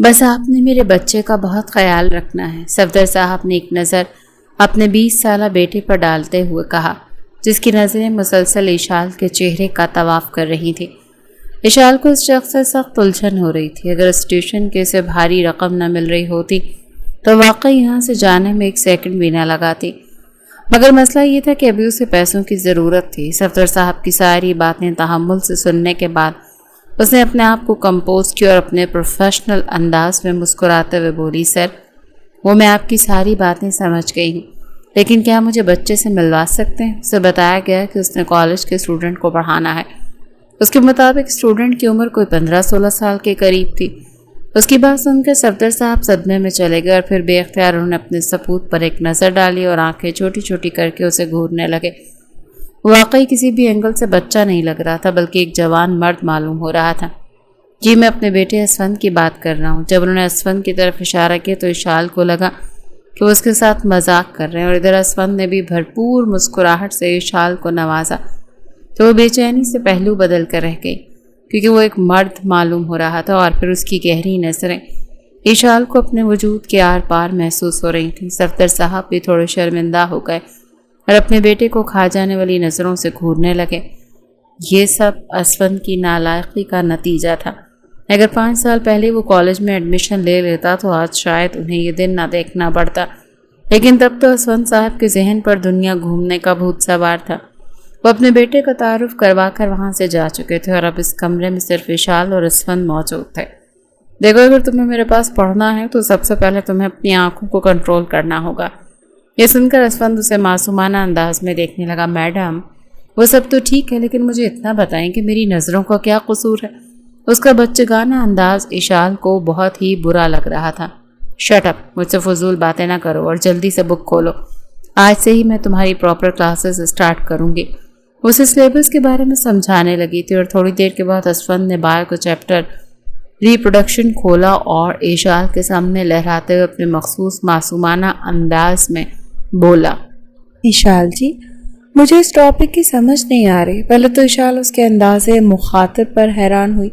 بس آپ نے میرے بچے کا بہت خیال رکھنا ہے، صفدر صاحب نے ایک نظر اپنے 20 سالہ بیٹے پر ڈالتے ہوئے کہا، جس کی نظریں مسلسل اشال کے چہرے کا طواف کر رہی تھی۔ اشال کو اس شخص سے سخت الجھن ہو رہی تھی۔ اگر اسٹیشن کے اسے بھاری رقم نہ مل رہی ہوتی تو واقعی یہاں سے جانے میں 1 سیکنڈ بھی نہ لگاتی، مگر مسئلہ یہ تھا کہ ابھی اسے پیسوں کی ضرورت تھی۔ صفدر صاحب کی ساری باتیں تحمل سے سننے کے بعد اس نے اپنے آپ کو کمپوز کیا اور اپنے پروفیشنل انداز میں مسکراتے ہوئے بولی، سر، وہ میں آپ کی ساری باتیں سمجھ گئی ہوں، لیکن کیا مجھے بچے سے ملوا سکتے ہیں؟ اسے بتایا گیا کہ اس نے کالج کے اسٹوڈنٹ کو پڑھانا ہے۔ اس کے مطابق اسٹوڈنٹ کی عمر کوئی 15-16 سال کے قریب تھی۔ اس کی بات سن کر صفدر صاحب صدمے میں چلے گئے اور پھر بے اختیار انہوں نے اپنے ثبوت پر ایک نظر ڈالی اور آنکھیں چھوٹی چھوٹی کر کے اسے گھورنے لگے۔ واقعی کسی بھی اینگل سے بچہ نہیں لگ رہا تھا، بلکہ ایک جوان مرد معلوم ہو رہا تھا۔ جی، میں اپنے بیٹے اسفند کی بات کر رہا ہوں۔ جب انہوں نے اسفند کی طرف اشارہ کیا تو اشال کو لگا کہ وہ اس کے ساتھ مذاق کر رہے ہیں، اور ادھر اسفند نے بھی بھرپور مسکراہٹ سے اشال کو نوازا تو وہ بے چینی سے پہلو بدل کر رہ گئی، کیونکہ وہ ایک مرد معلوم ہو رہا تھا اور پھر اس کی گہری نظریں اشال کو اپنے وجود کے آر پار محسوس ہو رہی تھیں۔ صفدر صاحب بھی تھوڑے شرمندہ ہو گئے اور اپنے بیٹے کو کھا جانے والی نظروں سے گھورنے لگے۔ یہ سب اسفند کی نالائقی کا نتیجہ تھا۔ اگر 5 سال پہلے وہ کالج میں ایڈمیشن لے لیتا تو آج شاید انہیں یہ دن نہ دیکھنا پڑتا، لیکن تب تو اسفند صاحب کے ذہن پر دنیا گھومنے کا بھوت سوار تھا۔ وہ اپنے بیٹے کا تعارف کروا کر وہاں سے جا چکے تھے اور اب اس کمرے میں صرف اشال اور اسفند موجود تھے۔ دیکھو، اگر تمہیں میرے پاس پڑھنا ہے تو سب سے پہلے تمہیں اپنی آنکھوں کو کنٹرول کرنا ہوگا۔ یہ سن کر اسفند اسے معصومانہ انداز میں دیکھنے لگا۔ میڈم، وہ سب تو ٹھیک ہے، لیکن مجھے اتنا بتائیں کہ میری نظروں کا کیا قصور ہے؟ اس کا بچگانہ انداز اشال کو بہت ہی برا لگ رہا تھا۔ شٹ اپ، مجھ سے فضول باتیں نہ کرو اور جلدی سے بک کھولو۔ آج سے ہی میں تمہاری پراپر کلاسز اسٹارٹ کروں گی۔ اسے سلیبس کے بارے میں سمجھانے لگی تھی اور تھوڑی دیر کے بعد اسفند نے بایو کو چیپٹر ریپروڈکشن کھولا اور اشال کے سامنے لہراتے ہوئے اپنے مخصوص معصومانہ انداز میں بولا، اشال جی، مجھے اس ٹاپک کی سمجھ نہیں آ رہی۔ پہلے تو اشال اس کے انداز مخاطب پر حیران ہوئی،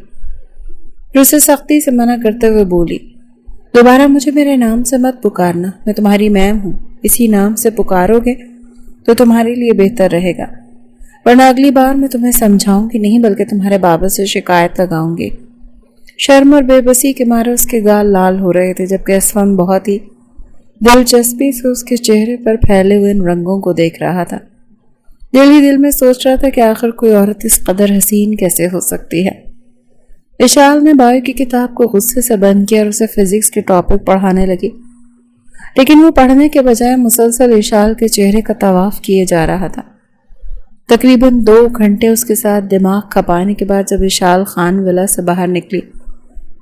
پھر اسے سختی سے منع کرتے ہوئے بولی، دوبارہ مجھے میرے نام سے مت پکارنا، میں تمہاری میم ہوں۔ اسی نام سے پکارو گے تو تمہارے لیے بہتر رہے گا، ورنہ اگلی بار میں تمہیں سمجھاؤں گی نہیں بلکہ تمہارے بابا سے شکایت لگاؤں گی۔ شرم اور بے بسی کے مارے اس کے گال لال ہو رہے تھے، جبکہ اسفند بہت ہی دلچسپی سے اس کے چہرے پر پھیلے ہوئے ان رنگوں کو دیکھ رہا تھا۔ دل ہی دل میں سوچ رہا تھا کہ آخر کوئی عورت اس قدر حسین کیسے ہو سکتی ہے۔ اشال نے بایو کی کتاب کو غصے سے بند کیا اور اسے فزکس کے ٹاپک پڑھانے لگی، لیکن وہ پڑھنے کے بجائے مسلسل اشال کے چہرے کا طواف کیے جا رہا تھا۔ تقریباً 2 گھنٹے اس کے ساتھ دماغ کھپانے کے بعد جب اشال خان ولا سے باہر نکلی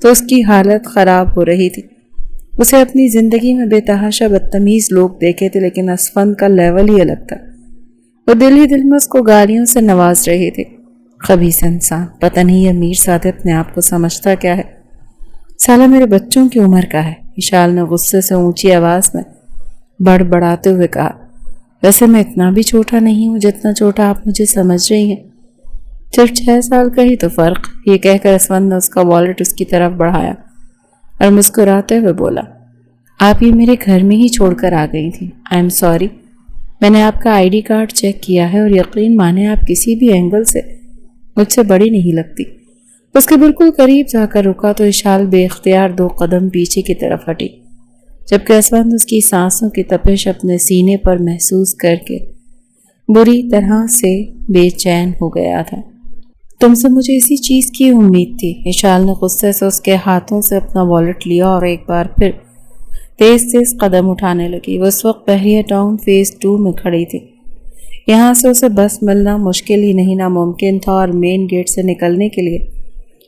تو اس کی حالت خراب ہو رہی تھی۔ اسے اپنی زندگی میں بے تحاشا بدتمیز لوگ دیکھے تھے، لیکن اسفند کا لیول ہی الگ تھا۔ وہ دل ہی دل میں اس کو گالیوں سے نواز رہے تھے۔ خبیث انسان، پتہ نہیں یہ میر زادہ اپنے آپ کو سمجھتا کیا ہے، سالہ میرے بچوں کی عمر کا ہے۔ اشال نے غصے سے اونچی آواز میں بڑبڑاتے ہوئے کہا، ویسے میں اتنا بھی چھوٹا نہیں ہوں جتنا چھوٹا آپ مجھے سمجھ رہی ہیں، صرف 6 سال کا ہی تو فرق۔ یہ کہہ کر اسفند نے اس کا والٹ اس کی طرف بڑھایا اور مسکراتے ہوئے بولا، آپ یہ میرے گھر میں ہی چھوڑ کر آ گئی تھی۔ آئی ایم سوری، میں نے آپ کا ID کارڈ چیک کیا ہے اور یقین مانے آپ کسی بھی اینگل سے مجھ سے بڑی نہیں لگتی۔ اس کے بالکل قریب جا کر رکا تو اشال بے اختیار 2 قدم پیچھے کی طرف ہٹی، جبکہ اسفند اس کی سانسوں کی تپش اپنے سینے پر محسوس کر کے بری طرح سے بے چین ہو گیا تھا۔ تم سے مجھے اسی چیز کی امید تھی۔ اشال نے غصے سے اس کے ہاتھوں سے اپنا والٹ لیا اور ایک بار پھر تیز تیز قدم اٹھانے لگی۔ وہ اس وقت بحریہ ٹاؤن فیز 2 میں کھڑی تھی۔ یہاں سے اسے بس ملنا مشکل ہی نہیں ناممکن تھا اور مین گیٹ سے نکلنے کے لیے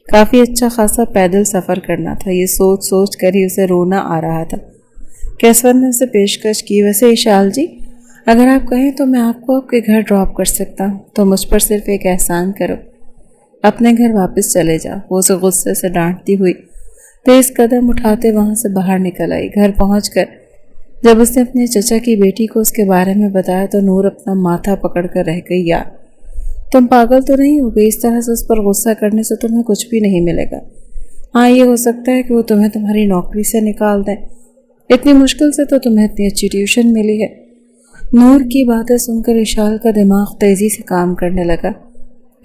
کافی اچھا خاصا پیدل سفر کرنا تھا۔ یہ سوچ سوچ کر ہی اسے رونا آ رہا تھا کہ اسفند نے اسے پیشکش کی، ویسے اشال جی، اگر آپ کہیں تو میں آپ کو آپ کے گھر ڈراپ کر سکتا ہوں، تو مجھ پر صرف ایک احسان کرو، اپنے گھر واپس چلے جاؤ۔ وہ اسے غصے سے ڈانٹتی ہوئی تیز قدم اٹھاتے وہاں سے باہر نکل آئی۔ گھر پہنچ کر جب اس نے اپنے چچا کی بیٹی کو اس کے بارے میں بتایا تو نور اپنا ماتھا پکڑ کر رہ گئی۔ یار، تم پاگل تو نہیں ہو گئی؟ اس طرح سے اس پر غصہ کرنے سے تمہیں کچھ بھی نہیں ملے گا۔ ہاں یہ ہو سکتا ہے کہ وہ تمہیں تمہاری نوکری سے نکال دیں، اتنی مشکل سے تو تمہیں اتنی اچھی ٹیوشن ملی ہے۔ نور کی باتیں سن کر اشال کا دماغ تیزی سے کام کرنے لگا۔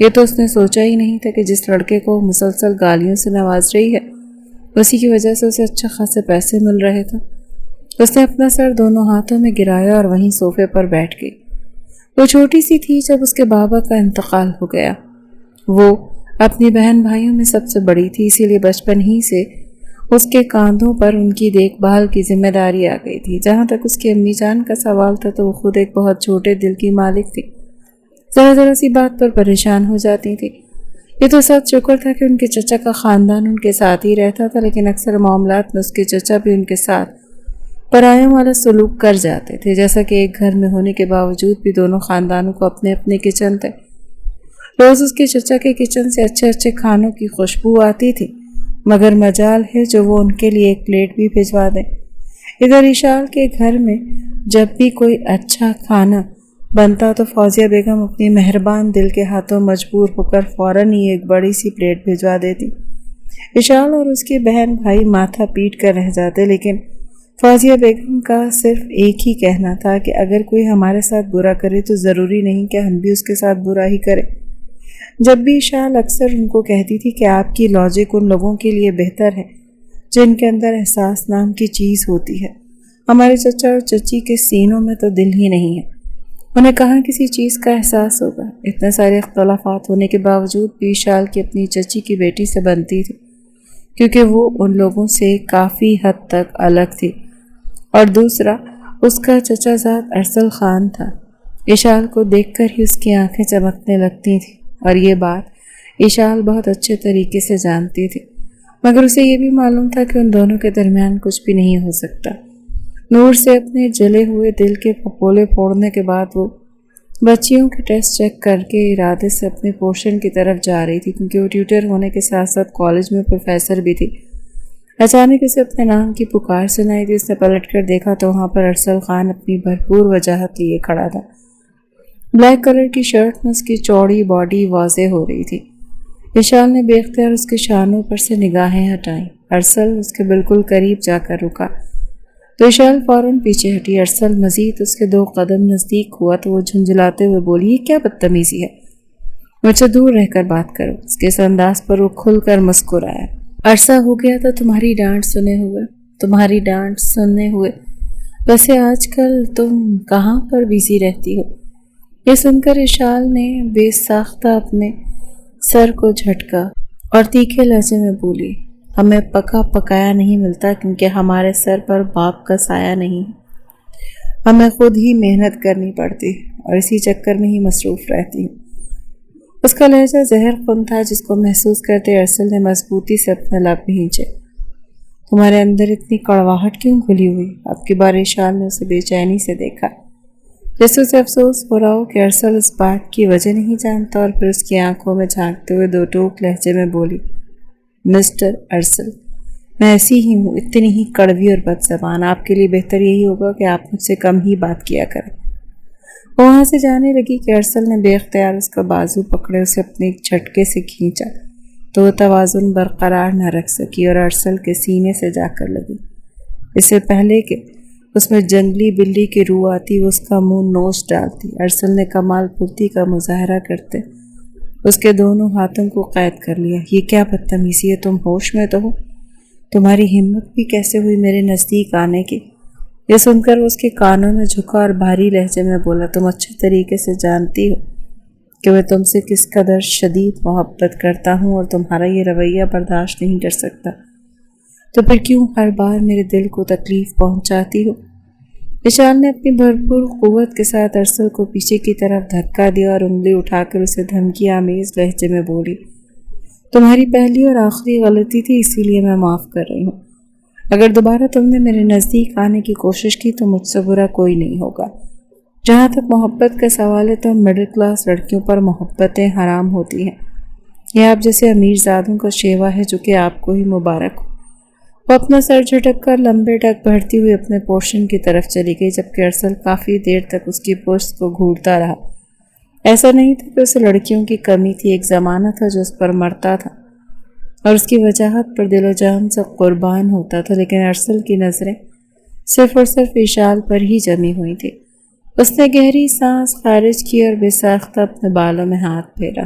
یہ تو اس نے سوچا ہی نہیں تھا کہ جس لڑکے کو مسلسل گالیوں سے نواز رہی ہے اسی کی وجہ سے اسے اچھے خاصے پیسے مل رہے تھے۔ اس نے اپنا سر دونوں ہاتھوں میں گرایا اور وہیں صوفے پر بیٹھ گئی۔ وہ چھوٹی سی تھی جب اس کے بابا کا انتقال ہو گیا۔ وہ اپنی بہن بھائیوں میں سب سے بڑی تھی، اسی لیے بچپن ہی سے اس کے کاندھوں پر ان کی دیکھ بھال کی ذمہ داری آ گئی تھی۔ جہاں تک اس کی امی جان کا سوال تھا تو وہ خود ایک بہت چھوٹے دل کی مالک تھی، ذرا سی بات پر پریشان ہو جاتی تھی۔ یہ تو سب شکر تھا کہ ان کے چچا کا خاندان ان کے ساتھ ہی رہتا تھا، لیکن اکثر معاملات میں اس کے چچا بھی ان کے ساتھ پرایوں والا سلوک کر جاتے تھے، جیسا کہ ایک گھر میں ہونے کے باوجود بھی دونوں خاندانوں کو اپنے اپنے کچن تھے۔ روز اس کے چچا کے کچن سے اچھے اچھے کھانوں کی خوشبو آتی تھی، مگر مجال ہے جو وہ ان کے لیے ایک پلیٹ بھی بھجوا دیں۔ ادھر اشال کے گھر میں جب بھی کوئی اچھا کھانا بنتا تو فوزیہ بیگم اپنی مہربان دل کے ہاتھوں مجبور ہو کر فوراً ہی ایک بڑی سی پلیٹ بھجوا دیتی۔ اشال اور اس کے بہن بھائی ماتھا پیٹ کر رہ جاتے، لیکن فوزیہ بیگم کا صرف ایک ہی کہنا تھا کہ اگر کوئی ہمارے ساتھ برا کرے تو ضروری نہیں کہ ہم بھی اس کے ساتھ برا ہی کریں۔ جب بھی اشال اکثر ان کو کہتی تھی کہ آپ کی لاجک ان لوگوں کے لیے بہتر ہے جن کے اندر احساس نام کی چیز ہوتی ہے، ہمارے چچا اور چچی کے سینوں میں تو دل ہی نہیں ہے، انہیں کہاں کسی چیز کا احساس ہوگا۔ اتنے سارے اختلافات ہونے کے باوجود بھی اشال کی اپنی چچی کی بیٹی سے بنتی تھی، کیونکہ وہ ان لوگوں سے کافی حد تک الگ تھی، اور دوسرا اس کا چچا زاد ارسل خان تھا۔ اشال کو دیکھ کر ہی اس کی آنکھیں چمکنے لگتی تھیں، اور یہ بات اشال بہت اچھے طریقے سے جانتی تھی، مگر اسے یہ بھی معلوم تھا کہ ان دونوں کے درمیان کچھ بھی نہیں ہو سکتا۔ نور سے اپنے جلے ہوئے دل کے پھپولے پھوڑنے کے بعد وہ بچیوں کے ٹیسٹ چیک کر کے ارادے سے اپنے پورشن کی طرف جا رہی تھی، کیونکہ وہ ٹیوٹر ہونے کے ساتھ ساتھ کالج میں پروفیسر بھی تھی۔ اچانک اسے اپنے نام کی پکار سنائی دی۔ اس نے پلٹ کر دیکھا تو وہاں پر ارسل خان اپنی بھرپور وجاہت لیے کھڑا تھا۔ بلیک کلر کی شرٹ میں اس کی چوڑی باڈی واضح ہو رہی تھی۔ اشال نے بے اختیار اس کے شانوں پر سے نگاہیں ہٹائیں۔ ارسل اس کے بالکل قریب جا کر رکا تو اشال فوراً پیچھے ہٹی۔ ارسل مزید اس کے 2 قدم نزدیک ہوا تو وہ جھنجھلاتے ہوئے بولی، یہ کیا بدتمیزی ہے، مجھ سے دور رہ کر بات کرو۔ اس کے اس انداز پر وہ کھل کر مسکرایا۔ عرصہ ہو گیا تھا تمہاری ڈانٹ سننے ہوئے، ویسے آج کل تم کہاں پر بیزی رہتی ہو؟ یہ سن کر اشال نے بے ساختہ اپنے سر کو جھٹکا اور تیکھے لہجے میں بولی، ہمیں پکا پکایا نہیں ملتا کیونکہ ہمارے سر پر باپ کا سایہ نہیں، ہمیں خود ہی محنت کرنی پڑتی اور اسی چکر میں ہی مصروف رہتی ہوں۔ اس کا لہجہ زہر خون تھا جس کو محسوس کرتے ارسل نے مضبوطی سے اپنے لب بھینچے۔ تمہارے اندر اتنی کڑواہٹ کیوں کھلی ہوئی؟ اب کی بار اشال نے اسے بے چینی سے دیکھا، جیسے اسے افسوس ہو رہا ہو کہ ارسل اس بات کی وجہ نہیں جانتا، اور پھر اس کی آنکھوں میں جھانکتے ہوئے 2 ٹوک لہجے میں بولی، مسٹر ارسل، میں ایسی ہی ہوں، اتنی ہی کڑوی اور بد زبان۔ آپ کے لیے بہتر یہی ہوگا کہ آپ مجھ سے کم ہی بات کیا کریں۔ وہ وہاں سے جانے لگی کہ ارسل نے بے اختیار اس کا بازو پکڑے اسے اپنے ایک جھٹکے سے کھینچا تو وہ توازن برقرار نہ رکھ سکی اور ارسل کے سینے سے جا کر لگی۔ اس سے پہلے کہ اس میں جنگلی بلی کی روح آتی وہ اس کا منہ نوچ ڈالتی۔ ارسل نے کمال پھرتی کا مظاہرہ کرتے اس کے دونوں ہاتھوں کو قید کر لیا۔ یہ کیا بدتمیزی ہے، تم ہوش میں تو ہو؟ تمہاری ہمت بھی کیسے ہوئی میرے نزدیک آنے کی؟ یہ سن کر وہ اس کے کانوں میں جھکا اور بھاری لہجے میں بولا، تم اچھے طریقے سے جانتی ہو کہ میں تم سے کس قدر شدید محبت کرتا ہوں اور تمہارا یہ رویہ برداشت نہیں کر سکتا، تو پھر کیوں ہر بار میرے دل کو تکلیف پہنچاتی ہو؟ اشال نے اپنی بھرپور قوت کے ساتھ ارسل کو پیچھے کی طرف دھکا دیا اور انگلی اٹھا کر اسے دھمکی آمیز لہجے میں بولی، تمہاری پہلی اور آخری غلطی تھی، اسی لیے میں معاف کر رہی ہوں۔ اگر دوبارہ تم نے میرے نزدیک آنے کی کوشش کی تو مجھ سے برا کوئی نہیں ہوگا۔ جہاں تک محبت کا سوال ہے تو مڈل کلاس لڑکیوں پر محبتیں حرام ہوتی ہیں، یہ آپ جیسے امیر زادوں کا شیوا ہے جو کہ آپ کو ہی مبارک ہو۔ وہ اپنا سر جھٹک کر لمبے ٹک بڑھتی ہوئی اپنے پورشن کی طرف چلی گئی، جبکہ ارسل کافی دیر تک اس کی پشت کو گھورتا رہا۔ ایسا نہیں تھا کہ اسے لڑکیوں کی کمی تھی، ایک زمانہ تھا جو اس پر مرتا تھا اور اس کی وجاہت پر دل و جان سے قربان ہوتا تھا، لیکن ارسل کی نظریں صرف اور صرف اشال پر ہی جمی ہوئی تھی۔ اس نے گہری سانس خارج کی اور بے ساختہ اپنے بالوں میں ہاتھ پھیرا،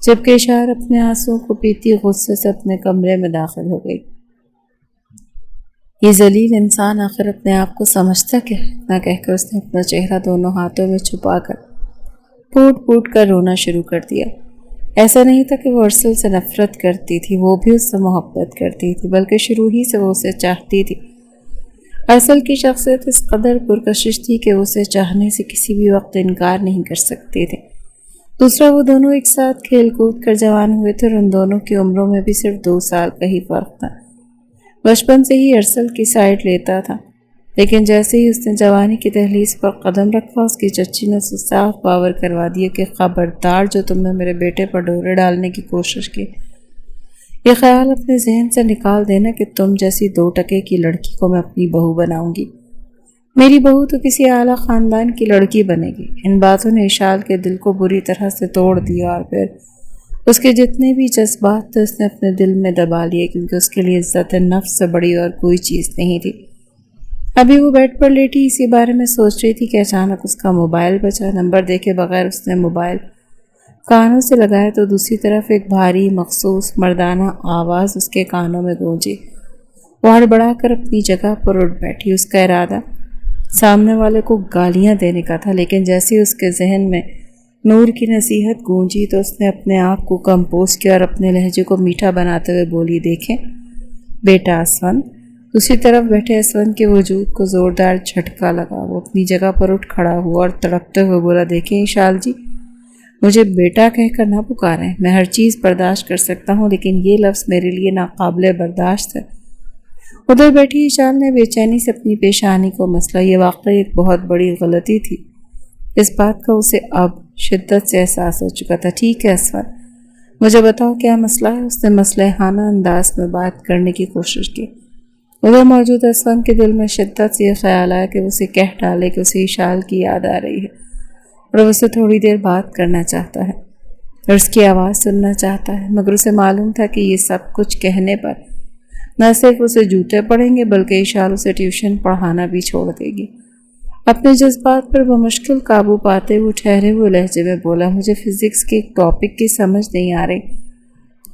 جبکہ اشار اپنے آنسوں کو پیتی غصے سے اپنے کمرے میں داخل ہو گئی۔ یہ ذلیل انسان آخر اپنے آپ کو سمجھتا کیا ہے؟ نہ کہہ کر اس نے اپنا چہرہ دونوں ہاتھوں میں چھپا کر پھوٹ پھوٹ کر رونا شروع کر دیا۔ ایسا نہیں تھا کہ وہ ارسل سے نفرت کرتی تھی، وہ بھی اس سے محبت کرتی تھی، بلکہ شروع ہی سے وہ اسے چاہتی تھی۔ ارسل کی شخصیت اس قدر پرکشش تھی کہ اسے چاہنے سے کسی بھی وقت انکار نہیں کر سکتے تھے۔ دوسرا، وہ دونوں ایک ساتھ کھیل کود کر جوان ہوئے تھے اور ان دونوں کی عمروں میں بھی صرف 2 سال کا ہی فرق تھا۔ بچپن سے ہی ارسل کی سائڈ لیتا تھا، لیکن جیسے ہی اس نے جوانی کی دہلیز پر قدم رکھا، اس کی چچی نے اسے صاف باور کروا دیا کہ خبردار جو تم نے میرے بیٹے پر ڈورے ڈالنے کی کوشش کی، یہ خیال اپنے ذہن سے نکال دینا کہ تم جیسی 2 ٹکے کی لڑکی کو میں اپنی بہو بناؤں گی۔ میری بہو تو کسی اعلیٰ خاندان کی لڑکی بنے گی۔ ان باتوں نے اشال کے دل کو بری طرح سے توڑ دیا اور پھر اس کے جتنے بھی جذبات تھے اس نے اپنے دل میں دبا لیے، کیونکہ اس کے لیے عزت نفس سے بڑی اور کوئی چیز نہیں تھی۔ ابھی وہ بیڈ پر لیٹی اسی بارے میں سوچ رہی تھی کہ اچانک اس کا موبائل بجا۔ نمبر دیکھے بغیر اس نے موبائل کانوں سے لگایا تو دوسری طرف ایک بھاری مخصوص مردانہ آواز اس کے کانوں میں گونجی۔ وہ ہڑبڑا کر اپنی جگہ پر اٹھ بیٹھی۔ اس کا ارادہ سامنے والے کو گالیاں دینے کا تھا، لیکن جیسے اس کے ذہن میں نور کی نصیحت گونجی تو اس نے اپنے آپ کو کمپوز کیا اور اپنے لہجے کو میٹھا بناتے ہوئے بولی، دیکھیں بیٹا اسون۔ دوسری طرف بیٹھے اسون کے وجود کو زوردار جھٹکا لگا۔ وہ اپنی جگہ پر اٹھ کھڑا ہوا اور تڑپتے ہوئے بولا، دیکھیں اشال جی، مجھے بیٹا کہہ کر نہ پکاریں۔ میں ہر چیز برداشت کر سکتا ہوں، لیکن یہ لفظ میرے لیے ناقابل برداشت ہے۔ ادھر بیٹھی اشال نے بے چینی سے اپنی پیشانی کو مسلا۔ یہ واقعی ایک بہت بڑی غلطی تھی۔ اس بات کا اسے اب شدت سے احساس ہو چکا تھا۔ ٹھیک ہے اسون، مجھے بتاؤ کیا مسئلہ ہے؟ اس نے مصلحانہ انداز میں بات کرنے کی کوشش کی۔ ادھر موجود اسون کے دل میں شدت سے یہ خیال آیا کہ اسے کہہ ڈالے کہ اسے اشال کی یاد آ رہی ہے اور اسے تھوڑی دیر بات کرنا چاہتا ہے اور اس کی آواز سننا چاہتا ہے، مگر اسے معلوم تھا کہ یہ سب کچھ کہنے پر نہ صرف اسے جوتے پڑیں گے بلکہ اشال اسے ٹیوشن پڑھانا بھی چھوڑ دے گی۔ اپنے جذبات پر بمشکل قابو پاتے ہوئے ٹھہرے ہوئے لہجے میں بولا، مجھے فزکس کے ایک ٹاپک کی سمجھ نہیں آ رہی،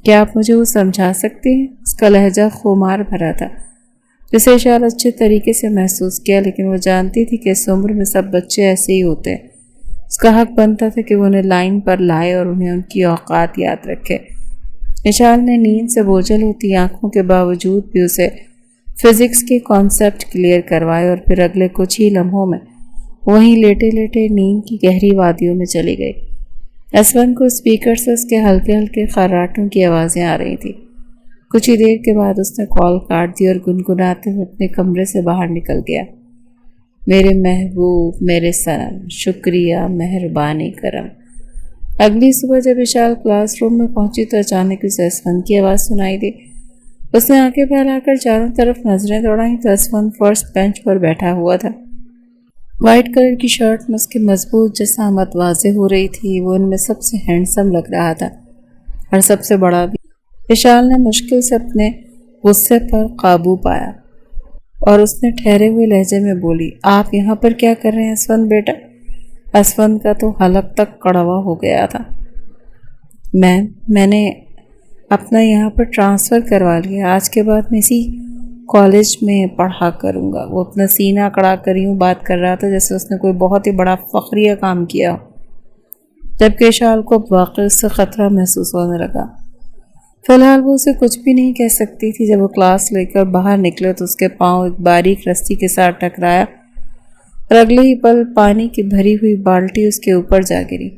کیا آپ مجھے وہ سمجھا سکتے ہیں؟ اس کا لہجہ خمار بھرا تھا جسے اشال اچھے طریقے سے محسوس کیا، لیکن وہ جانتی تھی کہ اس عمر میں سب بچے ایسے ہی ہوتے ہیں۔ اس کا حق بنتا تھا کہ وہ انہیں لائن پر لائے اور انہیں ان کی اوقات یاد رکھے۔ اشال نے نیند سے بوجھل ہوتی آنکھوں کے باوجود بھی اسے فزکس کے کانسیپٹ کلیئر کروائے اور پھر اگلے کچھ ہی لمحوں میں وہیں لیٹے لیٹے نیند کی گہری وادیوں میں چلی گئی۔ اسون کو اسپیکر سے اس کے ہلکے ہلکے خراٹوں کی آوازیں آ رہی تھیں۔ کچھ ہی دیر کے بعد اس نے کال کاٹ دی اور گنگناتے ہوئے اپنے کمرے سے باہر نکل گیا۔ میرے محبوب، میرے سنم، شکریہ، مہربانی کرم۔ اگلی صبح جب اشال کلاس روم میں پہنچی تو اچانک اسے اسون کی آواز سنائی دی۔ اس نے آنکھیں پھیلا کر چاروں طرف نظریں دوڑائیں تو اسون فرسٹ بینچ پر بیٹھا ہوا تھا۔ وائٹ کلر کی شرٹ میں اس کی مضبوط جسامت واضح ہو رہی تھی۔ وہ ان میں سب سے ہینڈسم لگ رہا تھا اور سب سے بڑا بھی۔ اشال نے مشکل سے اپنے غصے پر قابو پایا اور اس نے ٹھہرے ہوئے لہجے میں بولی، آپ یہاں پر کیا کر رہے ہیں اسون بیٹا؟ اسون کا تو حلق تک کڑوا ہو گیا تھا۔ میم، میں نے اپنا یہاں پر ٹرانسفر کروا لیا، آج کے بعد میں اسی کالج میں پڑھا کروں گا۔ وہ اپنا سینہ کڑا کر یوں بات کر رہا تھا جیسے اس نے کوئی بہت ہی بڑا فخریہ کام کیا، جبکہ اشال کو اب واقعی اس سے خطرہ محسوس ہونے لگا۔ فی الحال وہ اسے کچھ بھی نہیں کہہ سکتی تھی۔ جب وہ کلاس لے کر باہر نکلے تو اس کے پاؤں ایک باریک رسی کے ساتھ ٹکرایا اور اگلے ہی پل پانی کی بھری ہوئی بالٹی اس کے اوپر جا گری۔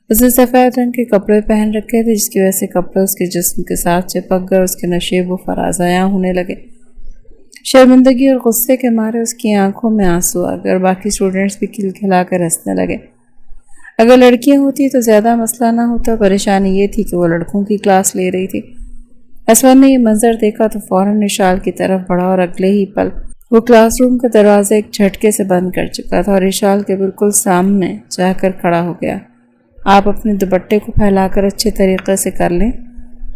اس نے سفید رنگ کے کپڑے پہن رکھے تھے جس کی وجہ سے کپڑے اس کے جسم کے ساتھ چپک گئے اور اس کے نشیب و فرازیاں ہونے لگے۔ شرمندگی اور غصے کے مارے اس کی آنکھوں میں آنسو آ گئے اور باقی اسٹوڈنٹس بھی کھلکھلا کر ہنسنے لگے۔ اگر لڑکیاں ہوتی تو زیادہ مسئلہ نہ ہوتا، پریشانی یہ تھی کہ وہ لڑکوں کی کلاس لے رہی تھی۔ اسون نے یہ منظر دیکھا تو فوراً اشال کی طرف بڑھا اور اگلے ہی پل وہ کلاس روم کا دروازہ ایک جھٹکے سے بند کر چکا تھا اور اشال کے بالکل سامنے جا کر کھڑا ہو گیا۔ آپ اپنے دوپٹے کو پھیلا کر اچھے طریقے سے کر لیں،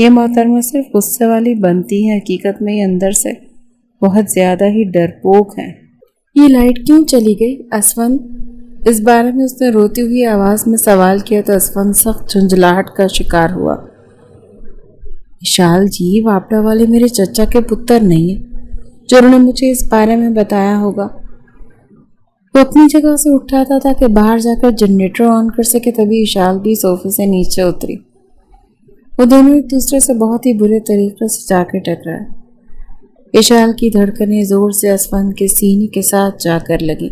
یہ محترمہ صرف غصے والی بنتی ہے، حقیقت میں یہ اندر سے بہت زیادہ ہی ڈرپوک ہیں۔ یہ لائٹ کیوں چلی گئی اسفند؟ اس بارے میں اس نے روتی ہوئی آواز میں سوال کیا تو اسفند سخت جھنجھلاہٹ کا شکار ہوا۔ وشال جی، واپڈا والے میرے چچا کے پتر نہیں ہیں جو انہوں نے مجھے اس بارے میں بتایا ہوگا۔ وہ اپنی جگہ سے اٹھا تھا تاکہ باہر جا کر جنریٹر آن کر سکے، تبھی وشال بھی صوفے سے نیچے اتری۔ وہ دونوں ایک دوسرے سے بہت ہی برے طریقے سے جا کے ٹکرائے۔ وشال کی دھڑکنیں زور سے اسفند کے سینے کے ساتھ جا کر لگی،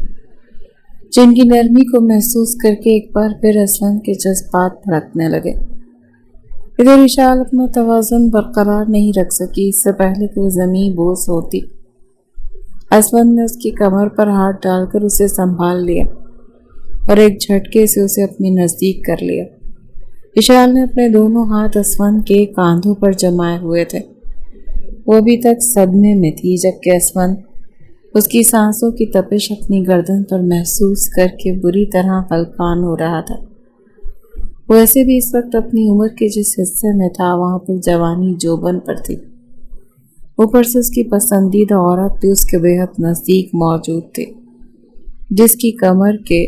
جن کی نرمی کو محسوس کر کے ایک بار پھر اسفند کے جذبات بھڑکنے لگے۔ ادھر وشال اپنا توازن برقرار نہیں رکھ سکی۔ اس سے پہلے کہ وہ زمین بوس ہوتی، اسفند نے اس کی کمر پر ہاتھ ڈال کر اسے سنبھال لیا اور ایک جھٹکے سے اسے اپنے نزدیک کر لیا۔ وشال نے اپنے دونوں ہاتھ اسفند کے کاندھوں پر جمائے ہوئے تھے۔ وہ ابھی تک صدمے میں تھی، جبکہ اسفند اس کی سانسوں کی تپش اپنی گردن پر محسوس کر کے بری طرح ہلکان ہو رہا تھا۔ وہ ایسے بھی اس وقت اپنی عمر کے جس حصے میں تھا وہاں پر جوانی جوبن پر تھی، اوپر سے اس کی پسندیدہ عورت بھی اس کے بے حد نزدیک موجود تھی، جس کی کمر کے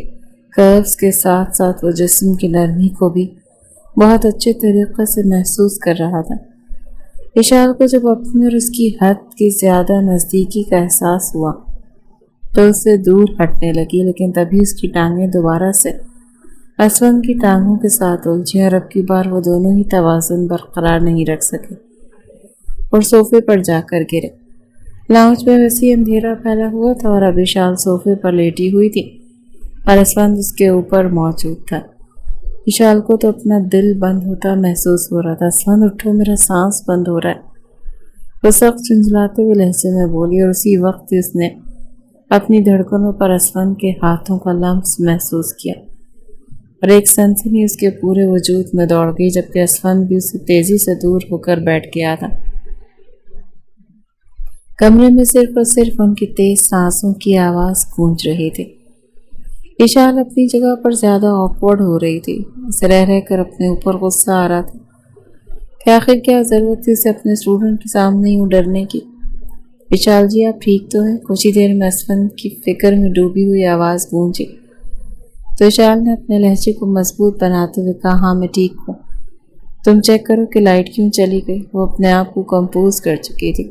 کروز کے ساتھ ساتھ وہ جسم کی نرمی کو بھی بہت اچھے طریقے سے محسوس کر رہا تھا۔ وشال کو جب اپنی اور اس کی حد کی زیادہ نزدیکی کا احساس ہوا تو اس سے دور ہٹنے لگی، لیکن تبھی اس کی ٹانگیں دوبارہ سے اسفند کی ٹانگوں کے ساتھ الجھی اور اب کی بار وہ دونوں ہی توازن برقرار نہیں رکھ سکے اور صوفے پر جا کر گرے۔ لاؤنج میں وسیع اندھیرا پھیلا ہوا تھا اور اب وشال صوفے پر لیٹی ہوئی تھی اور اسفند اس کے اوپر موجود تھا۔ وشال کو تو اپنا دل بند ہوتا محسوس ہو رہا تھا۔ اسفند اٹھو، میرا سانس بند ہو رہا ہے، وہ سخت جھنجھلاتے ہوئے لہجے میں بولی، اور اسی وقت اس نے اپنی دھڑکنوں پر اسفند کے ہاتھوں کا لمس محسوس کیا اور ایک سنسنی اس کے پورے وجود میں دوڑ گئی، جبکہ اسفند بھی اسے تیزی سے دور ہو کر بیٹھ گیا تھا۔ کمرے میں صرف اور صرف ان کی تیز سانسوں کی آواز گونج رہی تھی۔ وشال اپنی جگہ پر زیادہ آکورڈ ہو رہی تھی، اسے رہ رہ کر اپنے اوپر غصہ آ رہا تھا کہ آخر کیا ضرورت تھی اسے اپنے اسٹوڈنٹ کے سامنے یوں ڈرنے کی۔ وشال جی، آپ ٹھیک تو ہیں؟ کچھ ہی دیر میں اسفند کی فکر میں ڈوبی ہوئی آواز گونجی تو وشال نے اپنے لہجے کو مضبوط بناتے ہوئے کہا، ہاں میں ٹھیک ہوں، تم چیک کرو کہ لائٹ کیوں چلی گئی۔ وہ اپنے آپ کو کمپوز کر چکی تھی۔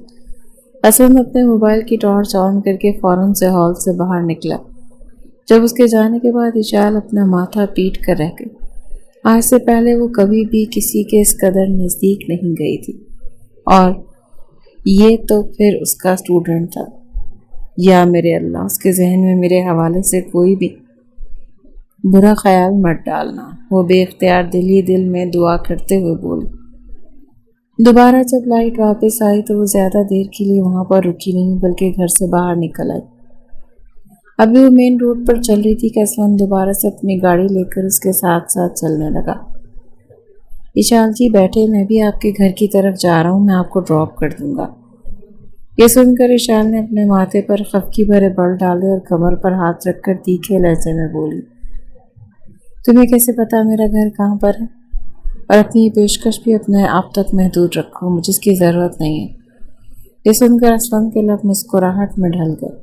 اسفند اپنے موبائل کی ٹارچ آن کر کے فوراً سے ہال سے باہر نکلا۔ جب اس کے جانے کے بعد وشال اپنا ماتھا پیٹ کر رہ گئی۔ آج سے پہلے وہ کبھی بھی کسی کے اس قدر نزدیک نہیں گئی تھی، اور یہ تو پھر اس کا اسٹوڈنٹ تھا۔ یا میرے اللہ، اس کے ذہن میں میرے حوالے سے کوئی بھی برا خیال مت ڈالنا، وہ بے اختیار دل میں دعا کرتے ہوئے بولی۔ دوبارہ جب لائٹ واپس آئی تو وہ زیادہ دیر کے لیے وہاں پر رکی نہیں، بلکہ گھر سے باہر نکل آئی۔ ابھی وہ مین روڈ پر چل رہی تھی کہ اسفند دوبارہ سے اپنی گاڑی لے کر اس کے ساتھ ساتھ چلنے لگا۔ وشال جی بیٹھے، میں بھی آپ کے گھر کی طرف جا رہا ہوں، میں آپ کو ڈراپ کر دوں گا۔ یہ سن کر وشال نے اپنے ماتھے پر خفگی بھرے بل ڈالے اور کمر پر ہاتھ رکھ کر تیکھے لہجے میں بولی، تمہیں کیسے پتا میرا گھر کہاں پر ہے؟ اور اپنی یہ پیشکش بھی اپنے آپ تک محدود رکھو، مجھے اس کی ضرورت نہیں ہے۔ یہ سن کر اسفند کے لب مسکراہٹ میں ڈھل گئے۔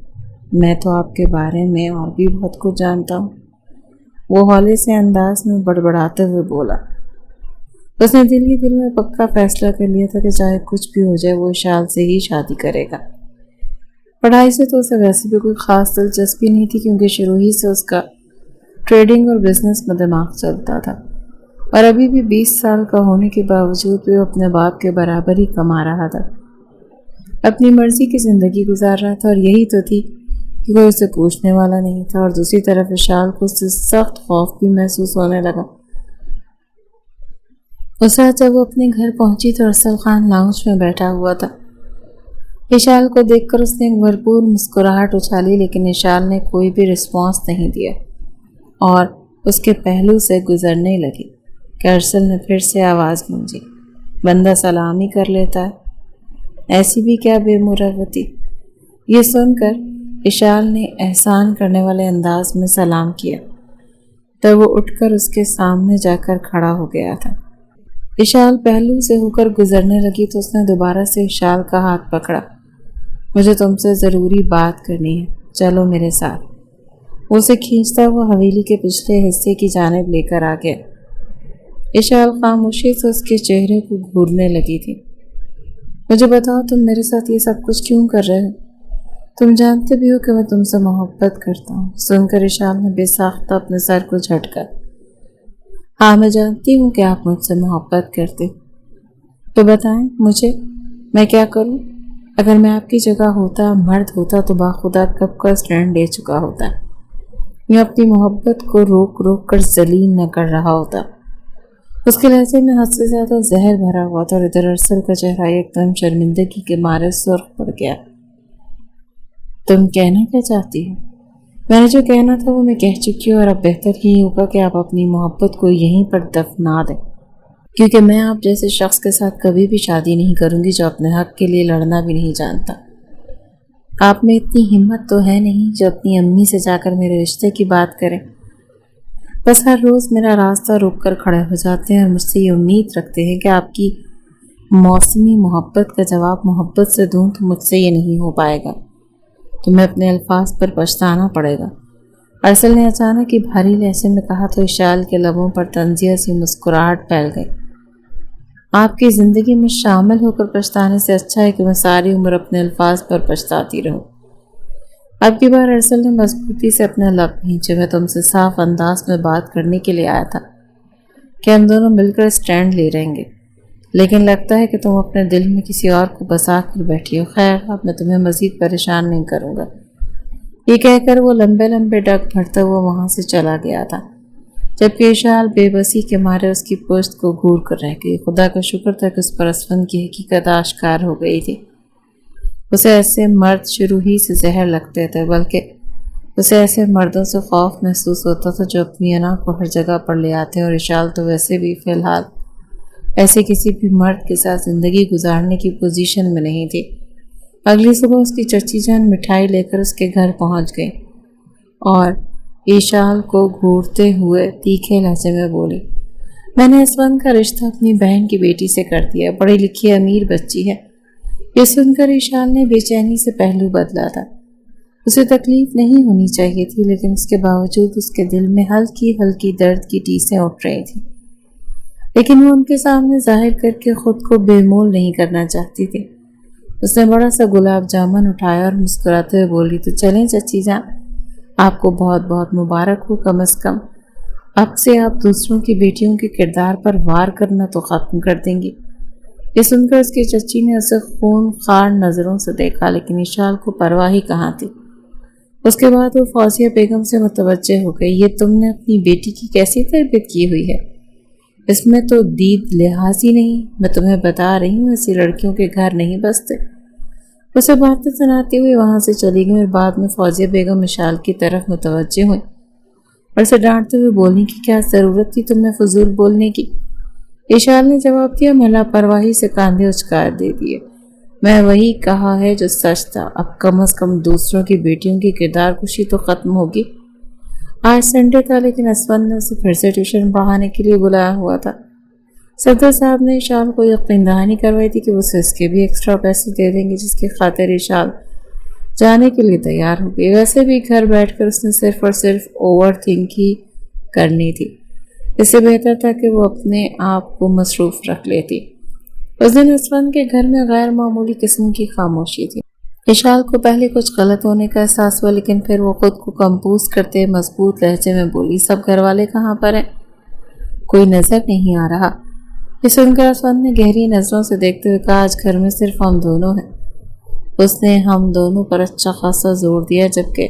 میں تو آپ کے بارے میں اور بھی بہت کچھ جانتا ہوں، وہ ہولے سے انداز میں بڑبڑاتے ہوئے بولا۔ اس نے دل ہی دل میں پکا فیصلہ کر لیا تھا کہ چاہے کچھ بھی ہو جائے وہ وشال سے ہی شادی کرے گا۔ پڑھائی سے تو اسے ویسے بھی کوئی خاص دلچسپی نہیں تھی، کیونکہ شروع ہی سے اس کا ٹریڈنگ اور بزنس میں دماغ چلتا تھا، اور ابھی بھی 20 سال کا ہونے کے باوجود بھی وہ اپنے باپ کے برابر ہی کما رہا تھا، اپنی مرضی کی زندگی گزار رہا تھا، اور یہی تو تھی کہ کوئی اسے پوچھنے والا نہیں تھا۔ اور دوسری طرف وشال کو اس سے سخت خوف بھی محسوس ہونے لگا۔ اس رات جب وہ اپنے گھر پہنچی تو ارسل خان لاؤنج میں بیٹھا ہوا تھا۔ وشال کو دیکھ کر اس نے ایک بھرپور مسکراہٹ اچھالی، لیکن وشال نے کوئی بھی رسپانس نہیں دیا اور اس کے پہلو سے گزرنے لگی کہ ارسل نے پھر سے آواز گونجی، بندہ سلام ہی کر لیتا ہے، ایسی بھی کیا بے مروتی۔ یہ سن کر وشال نے احسان کرنے والے انداز میں سلام کیا، تب وہ اٹھ کر اس کے سامنے جا کر کھڑا ہو گیا تھا۔ اشال پہلو سے ہو کر گزرنے لگی تو اس نے دوبارہ سے اشال کا ہاتھ پکڑا۔ مجھے تم سے ضروری بات کرنی ہے، چلو میرے ساتھ۔ وہ اسے کھینچتا ہوا حویلی کے پچھلے حصے کی جانب لے کر آ گیا۔ اشال خاموشی سے اس کے چہرے کو گھورنے لگی تھی۔ مجھے بتاؤ تم میرے ساتھ یہ سب کچھ کیوں کر رہے ہو؟ تم جانتے بھی ہو کہ میں تم سے محبت کرتا ہوں۔ سن کر اشال نے بے ساختہ اپنے سر کو جھٹکا۔ ہاں میں جانتی ہوں کہ آپ مجھ سے محبت کرتے، تو بتائیں مجھے میں کیا کروں؟ اگر میں آپ کی جگہ ہوتا، مرد ہوتا تو باخدا کب کا اسٹینڈ لے چکا ہوتا، میں اپنی محبت کو روک روک کر ذلیل نہ کر رہا ہوتا۔ اس کے لہجے میں حد سے زیادہ زہر بھرا ہوا تھا اور ادھر ارسل کا چہرہ ایک دم شرمندگی کے مارے سرخ پڑ گیا۔ تم کہنا کیا چاہتی ہو؟ میں نے جو کہنا تھا وہ میں کہہ چکی ہوں، اور اب بہتر ہی ہوگا کہ آپ اپنی محبت کو یہیں پر دفنا دیں، کیونکہ میں آپ جیسے شخص کے ساتھ کبھی بھی شادی نہیں کروں گی جو اپنے حق کے لیے لڑنا بھی نہیں جانتا۔ آپ میں اتنی ہمت تو ہے نہیں جو اپنی امی سے جا کر میرے رشتے کی بات کریں۔ بس ہر روز میرا راستہ روک کر کھڑے ہو جاتے ہیں اور مجھ سے یہ امید رکھتے ہیں کہ آپ کی موسمی محبت کا جواب محبت سے دوں تو مجھ سے یہ نہیں ہو پائے گا، تمہیں اپنے الفاظ پر پچھتانا پڑے گا۔ ارسل نے اچانک ہی بھاری لہجے میں کہا تو اشال کے لبوں پر طنزیہ سی مسکراہٹ پھیل گئی۔ آپ کی زندگی میں شامل ہو کر پچھتانے سے اچھا ہے کہ میں ساری عمر اپنے الفاظ پر پچھتاتی رہوں۔ اب کی بار ارسل نے مضبوطی سے اپنے لب کھینچے۔ میں تم سے صاف انداز میں بات کرنے کے لیے آیا تھا کہ ہم دونوں مل کر اسٹینڈ لے رہیں گے، لیکن لگتا ہے کہ تم اپنے دل میں کسی اور کو بسا کر بیٹھی ہو۔ خیر، اب میں تمہیں مزید پریشان نہیں کروں گا۔ یہ کہہ کر وہ لمبے لمبے ڈگ بھرتا ہوا وہاں سے چلا گیا تھا، جبکہ اشال بے بسی کے مارے اس کی پشت کو گھور کر رہ گئی۔ خدا کا شکر تھا کہ اس پر اسفند کی حقیقت آشکار ہو گئی تھی۔ اسے ایسے مرد شروع ہی سے زہر لگتے تھے، بلکہ اسے ایسے مردوں سے خوف محسوس ہوتا تھا جو اپنی انا کو ہر جگہ پر لے آتے، اور اشال تو ویسے بھی فی الحال ایسے کسی بھی مرد کے ساتھ زندگی گزارنے کی پوزیشن میں نہیں تھی۔ اگلی صبح اس کی چچی جان مٹھائی لے کر اس کے گھر پہنچ گئی اور اشال کو گھورتے ہوئے تیکھے لہجے میں بولی، میں نے اسفند کا رشتہ اپنی بہن کی بیٹی سے کر دیا، پڑھی لکھی امیر بچی ہے۔ یہ سن کر اشال نے بے چینی سے پہلو بدلا تھا۔ اسے تکلیف نہیں ہونی چاہیے تھی، لیکن اس کے باوجود اس کے دل میں ہلکی ہلکی درد کی ٹیسیں اٹھ رہی تھیں، لیکن وہ ان کے سامنے ظاہر کر کے خود کو بے مول نہیں کرنا چاہتی تھی۔ اس نے بڑا سا گلاب جامن اٹھایا اور مسکراتے ہوئے بولی، تو چلیں چچی جان، آپ کو بہت بہت مبارک ہو۔ کم از کم اب سے آپ دوسروں کی بیٹیوں کے کردار پر وار کرنا تو ختم کر دیں گی۔ یہ سن کر اس کی چچی نے اسے خون خوار نظروں سے دیکھا، لیکن اشال کو پرواہ ہی کہاں تھی۔ اس کے بعد وہ فوزیہ بیگم سے متوجہ ہو گئی، یہ تم نے اپنی بیٹی کی کیسی تربیت کی ہوئی ہے؟ اس میں تو دید لحاظ ہی نہیں۔ میں تمہیں بتا رہی ہوں ایسی لڑکیوں کے گھر نہیں بستے۔ اسے باتیں سناتی ہوئی وہاں سے چلی گئی، اور بعد میں فوزیہ بیگم اشال کی طرف متوجہ ہوئی اور اسے ڈانٹتے ہوئے بولنے کی کیا ضرورت تھی تمہیں فضول بولنے کی؟ اشال نے جواب دیا، میں لاپرواہی سے کاندھے اچکار دے دیے، میں وہی کہا ہے جو سچ تھا۔ اب کم از کم دوسروں کی بیٹیوں کی کردار کشی تو ختم ہوگی۔ آج سنڈے تھا، لیکن اسفند نے اسے پھر سے ٹیوشن پڑھانے کے لیے بلایا ہوا تھا۔ صدر صاحب نے اشال کو یقین دہانی کروائی تھی کہ وہ اسے اس کے بھی ایکسٹرا پیسے دے دیں گے، جس کی خاطر اشال جانے کے لیے تیار ہو گئی۔ ویسے بھی گھر بیٹھ کر اس نے صرف اور صرف اوور تھنک ہی کرنی تھی، اس سے بہتر تھا کہ وہ اپنے آپ کو مصروف رکھ لیتی۔ اس دن اسفند کے گھر میں غیر معمولی قسم کی خاموشی تھی۔ اشال کو پہلے کچھ غلط ہونے کا احساس ہوا، لیکن پھر وہ خود کو کمپوز کرتے مضبوط لہجے میں بولی، سب گھر والے کہاں پر ہیں؟ کوئی نظر نہیں آ رہا۔ یہ سن کر اسفند نے گہری نظروں سے دیکھتے ہوئے کہا، آج گھر میں صرف ہم دونوں ہیں۔ اس نے ہم دونوں پر اچھا خاصا زور دیا، جبکہ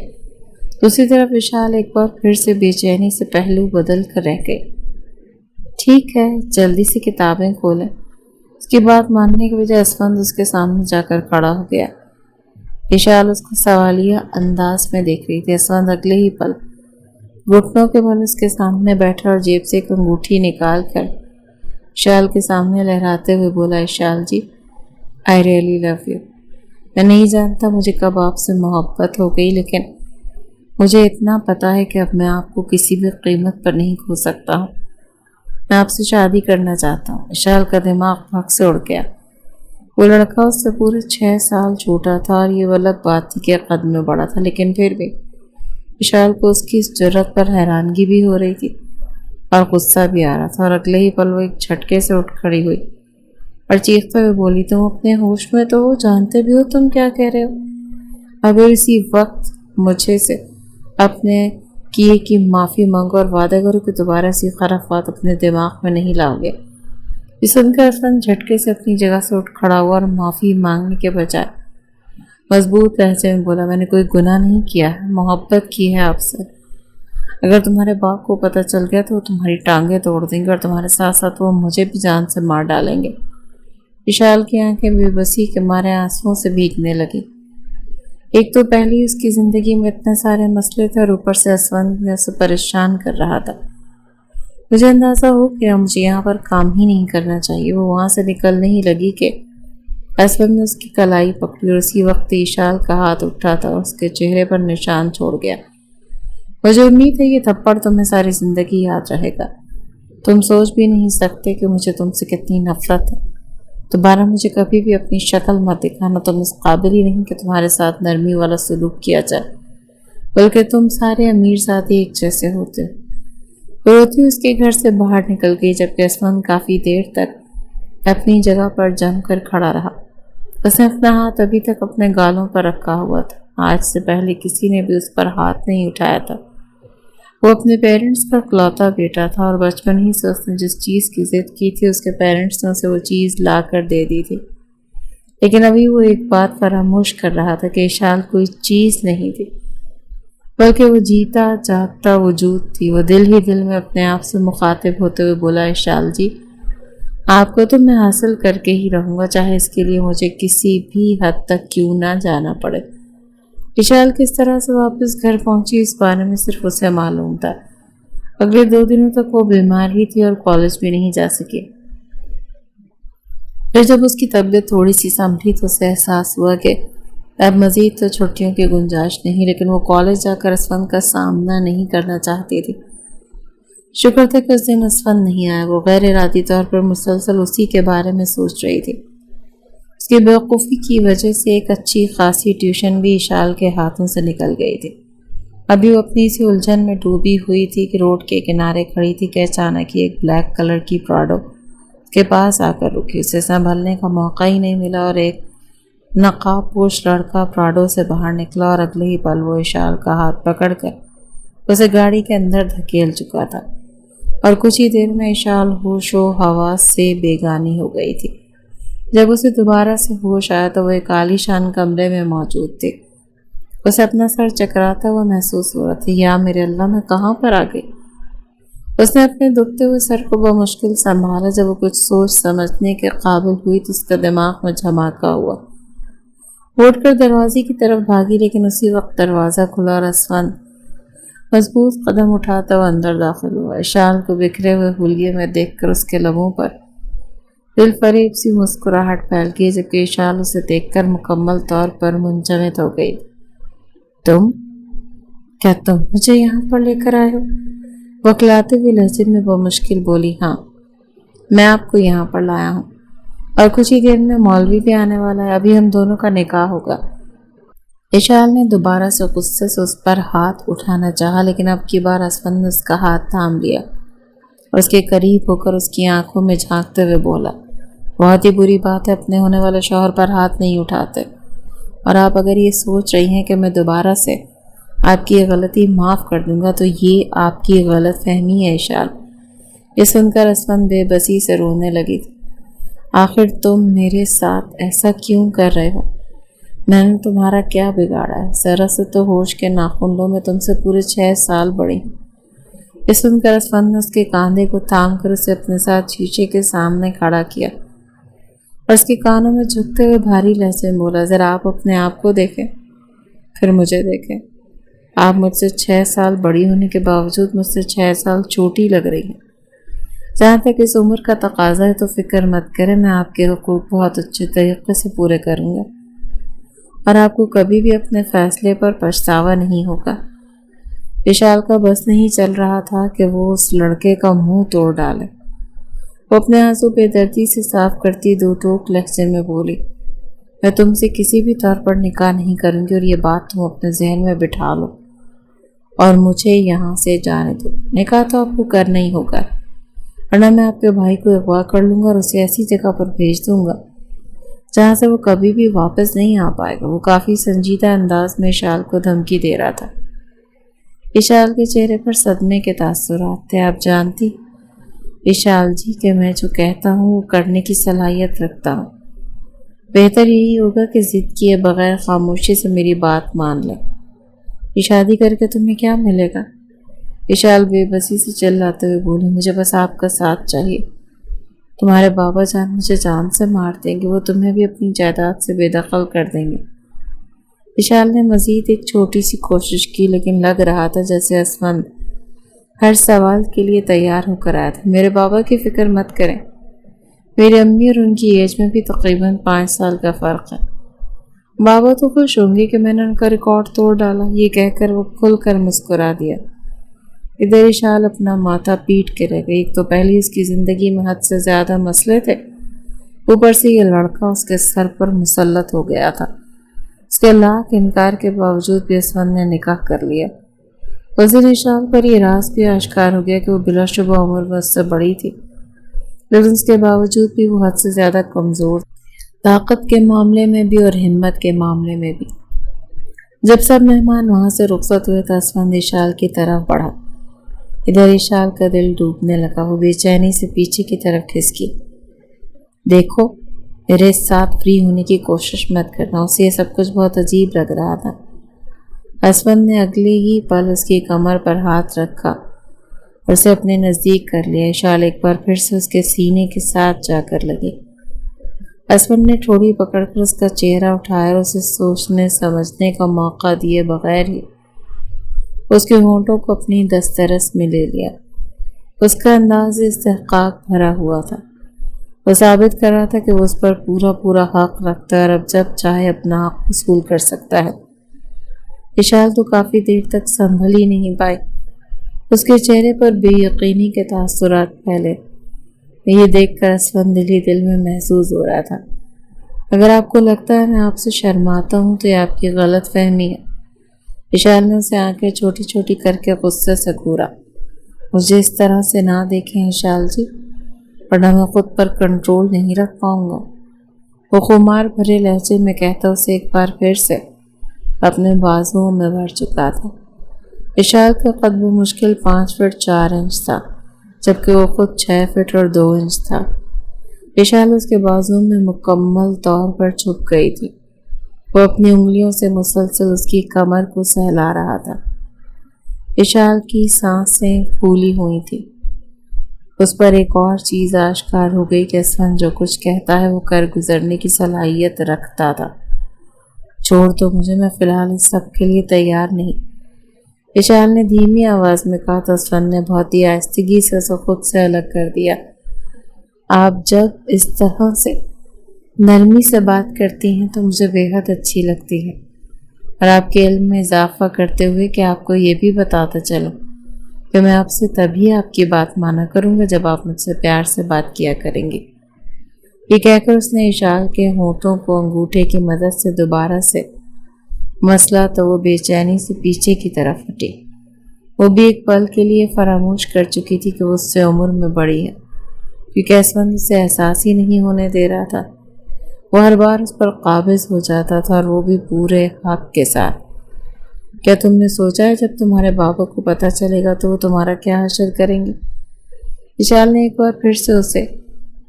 دوسری طرف اشال ایک بار پھر سے بے چینی سے پہلو بدل کر رہ گئی۔ ٹھیک ہے، جلدی سے کتابیں کھولیں۔ اس کی بات ماننے کے بجائے اسفند اس کے سامنے جا کر کھڑا ہو گیا۔ اشال اس کو سوالیہ انداز میں دیکھ رہی تھی۔ اسفند اگلے ہی پل گھٹنوں کے بل اس کے سامنے بیٹھا اور جیب سے ایک انگوٹھی نکال کر اشال کے سامنے لہراتے ہوئے بولا، اشال جی، آئی ریئلی لو یو۔ میں نہیں جانتا مجھے کب آپ سے محبت ہو گئی، لیکن مجھے اتنا پتا ہے کہ اب میں آپ کو کسی بھی قیمت پر نہیں کھو سکتا ہوں۔ میں آپ سے شادی کرنا چاہتا ہوں۔ اشال کا دماغ بھگ سے اڑ گیا۔ وہ لڑکا اس سے پورے 6 سال چھوٹا تھا اور یہ وہ الگ بات تھی کہ قد میں بڑا تھا، لیکن پھر بھی اشال کو اس کی اس جرت پر حیرانگی بھی ہو رہی تھی اور غصہ بھی آ رہا تھا، اور اگلے ہی پل وہ ایک جھٹکے سے اٹھ کھڑی ہوئی اور چیختے ہوئے بولی، تم اپنے ہوش میں تو ہو؟ جانتے بھی ہو تم کیا کہہ رہے ہو؟ اگر اسی وقت مجھے سے اپنے کیے کی معافی مانگو اور وعدہ کرو کہ دوبارہ ایسی خرافات اپنے دماغ میں نہیں لاؤ گے۔ یہ سن کر ارسلان جھٹکے سے اپنی جگہ سے اٹھ کھڑا ہوا اور معافی مانگنے کے بجائے مضبوط لہجے میں بولا، میں نے کوئی گناہ نہیں کیا ہے، محبت کی ہے آپ سے۔ اگر تمہارے باپ کو پتہ چل گیا تو وہ تمہاری ٹانگیں توڑ دیں گے اور تمہارے ساتھ ساتھ وہ مجھے بھی جان سے مار ڈالیں گے۔ اشال کی آنکھیں بے بسی کے مارے آنسوؤں سے بھیگنے لگی۔ ایک تو پہلی اس کی زندگی میں اتنے سارے مسئلے تھے اور اوپر سے اسفند میں اسے پریشان کر رہا تھا۔ مجھے اندازہ ہو گیا مجھے یہاں پر کام ہی نہیں کرنا چاہیے۔ وہ وہاں سے نکلنے ہی لگی کہ اسفند نے اس کی کلائی پکڑی اور اسی وقت اشال کا ہاتھ اٹھا تھا اور اس کے چہرے پر نشان چھوڑ گیا۔ مجھے امید ہے یہ تھپڑ تمہیں ساری زندگی یاد رہے گا۔ تم سوچ بھی نہیں سکتے کہ مجھے تم سے کتنی نفرت ہے۔ دوبارہ مجھے کبھی بھی اپنی شکل مت دکھانا، تم اس قابل ہی نہیں کہ تمہارے ساتھ نرمی والا سلوک کیا جائے، بلکہ تم سارے امیر ذاتی ایک جیسے ہوتے ہو۔ روتی اس کے گھر سے باہر نکل گئی جبکہ اسفند کافی دیر تک اپنی جگہ پر جم کر کھڑا رہا۔ اس نے اپنا ہاتھ ابھی تک اپنے گالوں پر رکھا ہوا تھا۔ آج سے پہلے کسی نے بھی اس پر ہاتھ نہیں اٹھایا تھا۔ وہ اپنے پیرنٹس کا اکلوتا بیٹا تھا اور بچپن ہی سے اس نے جس چیز کی ضد کی تھی اس کے پیرنٹس نے اسے وہ چیز لا کر دے دی تھی، لیکن ابھی وہ ایک بات فراموش کر رہا تھا کہ اشال کوئی چیز نہیں تھی بلکہ وہ جیتا جاگتا وجود تھی۔ وہ دل ہی دل میں اپنے آپ سے مخاطب ہوتے ہوئے بولا، اشال جی، آپ کو تو میں حاصل کر کے ہی رہوں گا، چاہے اس کے لیے مجھے کسی بھی حد تک کیوں نہ جانا پڑے۔ اشال کس طرح سے واپس گھر پہنچی اس بارے میں صرف اسے معلوم تھا۔ اگلے 2 دنوں تک وہ بیمار ہی تھی اور کالج بھی نہیں جا سکی۔ پھر جب اس کی طبیعت تھوڑی سی سنبھلی تو اسے احساس ہوا کہ اب مزید تو چھٹیوں کی گنجائش نہیں، لیکن وہ کالج جا کر اسفند کا سامنا نہیں کرنا چاہتی تھی۔ شکر تھا کہ اس دن اسفند نہیں آیا۔ وہ غیر ارادی طور پر مسلسل اسی کے بارے میں سوچ رہی تھی۔ اس کی بیوقوفی کی وجہ سے ایک اچھی خاصی ٹیوشن بھی اشال کے ہاتھوں سے نکل گئی تھی۔ ابھی وہ اپنی اسی الجھن میں ڈوبی ہوئی تھی کہ روڈ کے کنارے کھڑی تھی کہ اچانک ہی ایک بلیک کلر کی پراڈو کے پاس آ کر رکی۔ اسے سنبھلنے کا موقع ہی نہیں ملا اور ایک نقاب پوش لڑکا پراڈو سے باہر نکلا اور اگلے ہی پل وہ اشال کا ہاتھ پکڑ کر اسے گاڑی کے اندر دھکیل چکا تھا اور کچھ ہی دیر میں اشال ہوش و حواس سے بیگانی ہو گئی تھی۔ جب اسے دوبارہ سے ہوش آیا تو وہ ایک عالیشان کمرے میں موجود تھی۔ اسے اپنا سر چکراتا ہوا محسوس ہو رہا تھا۔ یا میرے اللہ، میں کہاں پر آ گئی؟ اس نے اپنے دکھتے ہوئے سر کو بمشکل سنبھالا۔ جب وہ کچھ سوچ سمجھنے کے قابل ہوئی تو اس کا دماغ میں دھماکہ ہوا۔ وہ اٹھ کر دروازے کی طرف بھاگی، لیکن اسی وقت دروازہ کھلا اور اسفند مضبوط قدم اٹھاتا ہوا اندر داخل ہوا۔ اشال کو بکھرے ہوئے حلیے میں دیکھ کر اس کے لبوں پر دل فریب سی مسکراہٹ پھیل گئی، جبکہ اشال اسے دیکھ کر مکمل طور پر منجمد ہو گئی۔ کیا تم مجھے یہاں پر لے کر آئے ہو؟ بکلاتے ہوئے لہجے میں بمشکل بولی۔ ہاں، میں آپ کو یہاں پر لایا ہوں اور کچھ ہی دیر میں مولوی بھی آنے والا ہے، ابھی ہم دونوں کا نکاح ہوگا۔ اشال نے دوبارہ سے غصے سے اس پر ہاتھ اٹھانا چاہا، لیکن اب کی بار اسفند نے اس کا ہاتھ تھام لیا اور اس کے قریب ہو کر اس کی آنکھوں میں جھانکتے ہوئے بولا، بہت ہی بری بات ہے، اپنے ہونے والے شوہر پر ہاتھ نہیں اٹھاتے، اور آپ اگر یہ سوچ رہی ہیں کہ میں دوبارہ سے آپ کی یہ غلطی معاف کر دوں گا تو یہ آپ کی غلط فہمی ہے اشال۔ یہ سن کر اسفند بے بسی سے رونے لگی تھی۔ آخر تم میرے ساتھ ایسا کیوں کر رہے ہو؟ میں نے تمہارا کیا بگاڑا ہے؟ ذرا سے تو ہوش کے ناخنوں میں تم سے پورے 6 سال بڑی ہوں۔ یہ سن کر اسفند نے اس کے کاندھے کو تھام کر اسے اپنے ساتھ شیشے کے سامنے کھڑا کیا اور اس کے کانوں میں جھکتے ہوئے بھاری لہجے میں بولا، ذرا آپ اپنے آپ کو دیکھیں، پھر مجھے دیکھیں۔ آپ مجھ سے 6 سال بڑی ہونے کے باوجود مجھ سے 6 سال چھوٹی لگ رہی ہیں۔ جہاں تک اس عمر کا تقاضا ہے تو فکر مت کریں، میں آپ کے حقوق بہت اچھے طریقے سے پورے کروں گا اور آپ کو کبھی بھی اپنے فیصلے پر پچھتاوا نہیں ہوگا۔ اشال کا بس نہیں چل رہا تھا کہ وہ اس لڑکے کا منہ توڑ ڈالے۔ وہ اپنے آنسو بے دردی سے صاف کرتی دو ٹوک لہجے میں بولی، میں تم سے کسی بھی طور پر نکاح نہیں کروں گی، اور یہ بات تم اپنے ذہن میں بٹھا لو اور مجھے یہاں سے جانے دو۔ نکاح تو آپ کو کرنا ہی ہوگا، ورنہ میں آپ کے بھائی کو اغوا کر لوں گا اور اسے ایسی جگہ پر بھیج دوں گا جہاں سے وہ کبھی بھی واپس نہیں آ پائے گا۔ وہ کافی سنجیدہ انداز میں اشال کو دھمکی دے رہا تھا۔ اشال کے چہرے پر صدمے کے تاثرات تھے۔ آپ جانتی اشال جی کہ میں جو کہتا ہوں وہ کرنے کی صلاحیت رکھتا ہوں۔ بہتر یہی ہوگا کہ ضد کیے بغیر خاموشی سے میری بات مان لیں۔ یہ شادی کر کے تمہیں کیا ملے گا؟ اشال بے بسی سے چلاتے ہوئے بولی، مجھے بس آپ کا ساتھ چاہیے۔ تمہارے بابا جان مجھے جان سے مار دیں گے، وہ تمہیں بھی اپنی جائیداد سے بے دخل کر دیں گے۔ اشال نے مزید ایک چھوٹی سی کوشش کی، لیکن لگ رہا تھا جیسے اسفند ہر سوال کے لیے تیار ہو کر آیا تھا۔ میرے بابا کی فکر مت کریں، میری امی اور ان کی ایج میں بھی تقریباً 5 سال کا فرق ہے۔ بابا تو خوش ہوں گے کہ میں نے ان کا ریکارڈ توڑ ڈالا۔ یہ کہہ کر وہ کھل کر مسکرا دیا۔ ادھر اشال اپنا ماتھا پیٹ کے رہ گئی۔ ایک تو پہلی اس کی زندگی میں حد سے زیادہ مسئلے تھے، اوپر سے یہ لڑکا اس کے سر پر مسلط ہو گیا تھا۔ اس کے لاکھ انکار کے باوجود بھی اسفند نے نکاح کر لیا۔ وزیر اشال پر یہ راز بھی آشکار ہو گیا کہ وہ بلا شبہ عمر میں اس سے بڑی تھی، لیکن اس کے باوجود بھی وہ حد سے زیادہ کمزور، طاقت کے معاملے میں بھی اور ہمت کے معاملے میں بھی۔ جب سب مہمان وہاں سے رخصت ہوئے تو اسفند اشال کی طرف بڑھا۔ ادھر اشال کا دل ڈوبنے لگا۔ وہ بے چینی سے پیچھے کی طرف کھسکی۔ دیکھو، میرے ساتھ فری ہونے کی کوشش مت کرنا۔ اسے یہ سب کچھ بہت عجیب لگ رہا تھا۔ اسفند نے اگلے ہی پل اس کی کمر پر ہاتھ رکھا اور اسے اپنے نزدیک کر لیا۔ اشال ایک بار پھر سے اس کے سینے کے ساتھ جا کر لگی۔ اسفند نے ٹھوڑی پکڑ کر اس کا چہرہ اٹھایا اور اسے سوچنے سمجھنے کا موقع دیے بغیر ہی اس کے ہونٹوں کو اپنی دسترس میں لے لیا۔ اس کا انداز استحقاق بھرا ہوا تھا۔ وہ ثابت کر رہا تھا کہ وہ اس پر پورا حق رکھتا ہے اور اب جب چاہے اپنا حق وصول کر سکتا ہے۔ اشال تو کافی دیر تک سنبھل ہی نہیں پائی۔ اس کے چہرے پر بے یقینی کے تاثرات پھیلے۔ یہ دیکھ کر اسفند دل ہی دل میں محسوس ہو رہا تھا، اگر آپ کو لگتا ہے میں آپ سے شرماتا ہوں تو یہ آپ کی غلط فہمی ہے۔ اشال نے اسے آنکھیں چھوٹی چھوٹی کر کے غصے سے گھورا۔ مجھے اس طرح سے نہ دیکھیں اشال جی، ورنہ میں خود پر کنٹرول نہیں رکھ پاؤں گا۔ وہ خمار بھرے لہجے میں کہتا اسے ایک بار پھر سے اپنے بازوؤں میں بھر چکا تھا۔ اشال کا قد مشکل 5 فٹ 4 انچ تھا، جبکہ وہ خود 6 فٹ اور 2 انچ تھا۔ اشال اس کے بازو میں مکمل طور پر چھپ گئی تھی۔ وہ اپنی انگلیوں سے مسلسل اس کی کمر کو سہلا رہا تھا۔ اشال کی سانسیں پھولی ہوئی تھی۔ اس پر ایک اور چیز آشکار ہو گئی کہ اسفند جو کچھ کہتا ہے وہ کر گزرنے کی صلاحیت رکھتا تھا۔ چھوڑ دو مجھے، میں فی الحال اس سب کے لیے تیار نہیں، اشال نے دھیمی آواز میں کہا تو اسفند نے بہت ہی آہستگی سے اسے خود سے الگ کر دیا۔ آپ جب اس طرح سے نرمی سے بات کرتی ہیں تو مجھے بے حد اچھی لگتی ہے، اور آپ کے علم میں اضافہ کرتے ہوئے کہ آپ کو یہ بھی بتاتا چلوں کہ میں آپ سے تبھی آپ کی بات مانا کروں گا جب آپ مجھ سے پیار سے بات کیا کریں گی۔ یہ کہہ کر اس نے اشال کے ہونٹوں کو انگوٹھے کی مدد سے دوبارہ سے مسئلہ تو وہ بے چینی سے پیچھے کی طرف ہٹی۔ وہ بھی ایک پل کے لیے فراموش کر چکی تھی کہ وہ اس سے عمر میں بڑی ہے، کیونکہ اسفند اسے احساس ہی نہیں ہونے دے رہا تھا۔ وہ ہر بار اس پر قابض ہو جاتا تھا، اور وہ بھی پورے حق کے ساتھ۔ کیا تم نے سوچا ہے جب تمہارے بابا کو پتہ چلے گا تو وہ تمہارا کیا حشر کریں گے؟ اشال نے ایک بار پھر سے اسے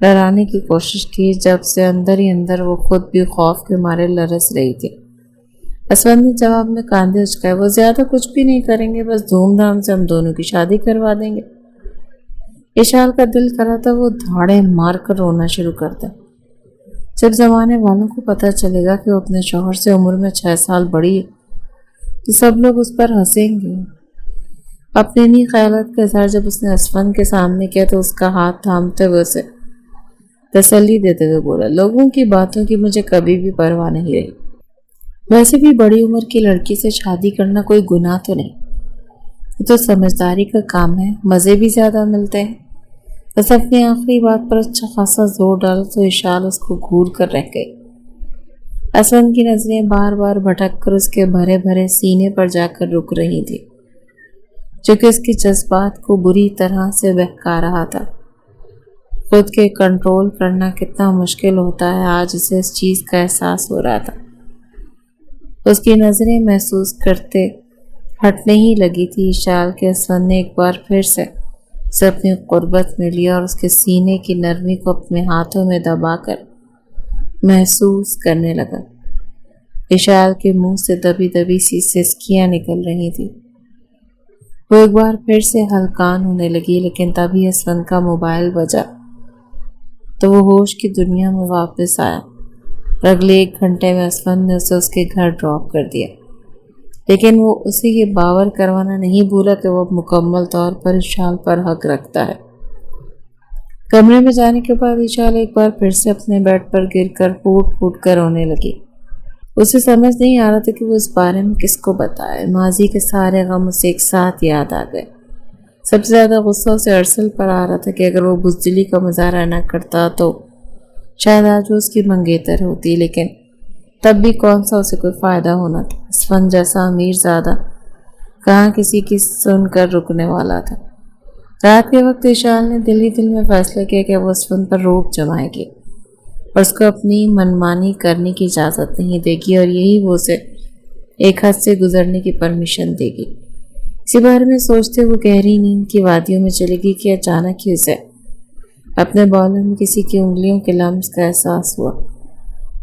ڈرانے کی کوشش کی، جب سے اندر ہی اندر وہ خود بھی خوف کے مارے لرز رہی تھی۔ اسفند نے جواب میں کاندھے اچکائے، وہ زیادہ کچھ بھی نہیں کریں گے، بس دھوم دھام سے ہم دونوں کی شادی کروا دیں گے۔ اشال کا دل کرا تھا وہ دھاڑے مار کر رونا شروع کرتا۔ جب زمانے والوں کو پتہ چلے گا کہ وہ اپنے شوہر سے عمر میں 6 سال بڑی ہے تو سب لوگ اس پر ہنسیں گے۔ اپنے انہی خیالات کا اظہار جب اس نے اسفند کے سامنے کیا تو اس کا ہاتھ تھامتے ہوئے اسے تسلی دیتے ہوئے بولا، لوگوں کی باتوں کی مجھے کبھی بھی پرواہ نہیں رہی۔ ویسے بھی بڑی عمر کی لڑکی سے شادی کرنا کوئی گناہ تو نہیں، یہ تو سمجھداری کا کام ہے، مزے بھی زیادہ ملتے ہیں۔ بس اپنی آخری بات پر اچھا خاصا زور ڈالا تو اشال اس کو گھور کر رہ گئی۔ اسود کی نظریں بار بار بھٹک کر اس کے بھرے بھرے سینے پر جا کر رک رہی تھی، جو کہ اس کے جذبات کو بری طرح سے بہکا رہا تھا۔ خود کے کنٹرول کرنا کتنا مشکل ہوتا ہے، آج اسے اس چیز کا احساس ہو رہا تھا۔ اس کی نظریں محسوس کرتے ہٹنے ہی لگی تھی اشال کے اسود نے ایک بار پھر سے اسے اپنی قربت میں لیا اور اس کے سینے کی نرمی کو اپنے ہاتھوں میں دبا کر محسوس کرنے لگا۔ اشال کے منہ سے دبی دبی سی سسکیاں نکل رہی تھی۔ وہ ایک بار پھر سے ہلکان ہونے لگی، لیکن تبھی اسود کا موبائل بجا تو وہ ہوش کی دنیا میں واپس آیا اور اگلے 1 گھنٹے میں اسود نے اسے اس کے گھر ڈراپ کر دیا، لیکن وہ اسے یہ باور کروانا نہیں بھولا کہ وہ مکمل طور پر اشال پر حق رکھتا ہے۔ کمرے میں جانے کے بعد اشال ایک بار پھر سے اپنے بیڈ پر گر کر پھوٹ پھوٹ کر رونے لگی۔ اسے سمجھ نہیں آ رہا تھا کہ وہ اس بارے میں کس کو بتائے۔ ماضی کے سارے غم اسے ایک ساتھ یاد آ گئے۔ سب سے زیادہ غصہ اسے ارسل پر آ رہا تھا کہ اگر وہ بزدلی کا مظاہرہ نہ کرتا تو شاید آج وہ اس کی منگیتر ہوتی، لیکن تب بھی کون سا اسے کوئی فائدہ ہونا تھا۔ اسفند جیسا امیر زادہ کہاں کسی کی سن کر رکنے والا تھا۔ رات کے وقت اشال نے دل ہی دل میں فیصلہ کیا کہ وہ اسفند پر روک جمائے گی اور اس کو اپنی منمانی کرنے کی اجازت نہیں دے گی، اور یہی وہ اسے ایک حد سے گزرنے کی پرمیشن دے گی۔ اسی بارے میں سوچتے وہ گہری نیند کی وادیوں میں چلے گی کہ اچانک ہی اسے اپنے بالوں میں کسی کی انگلیوں کے لمس کا احساس ہوا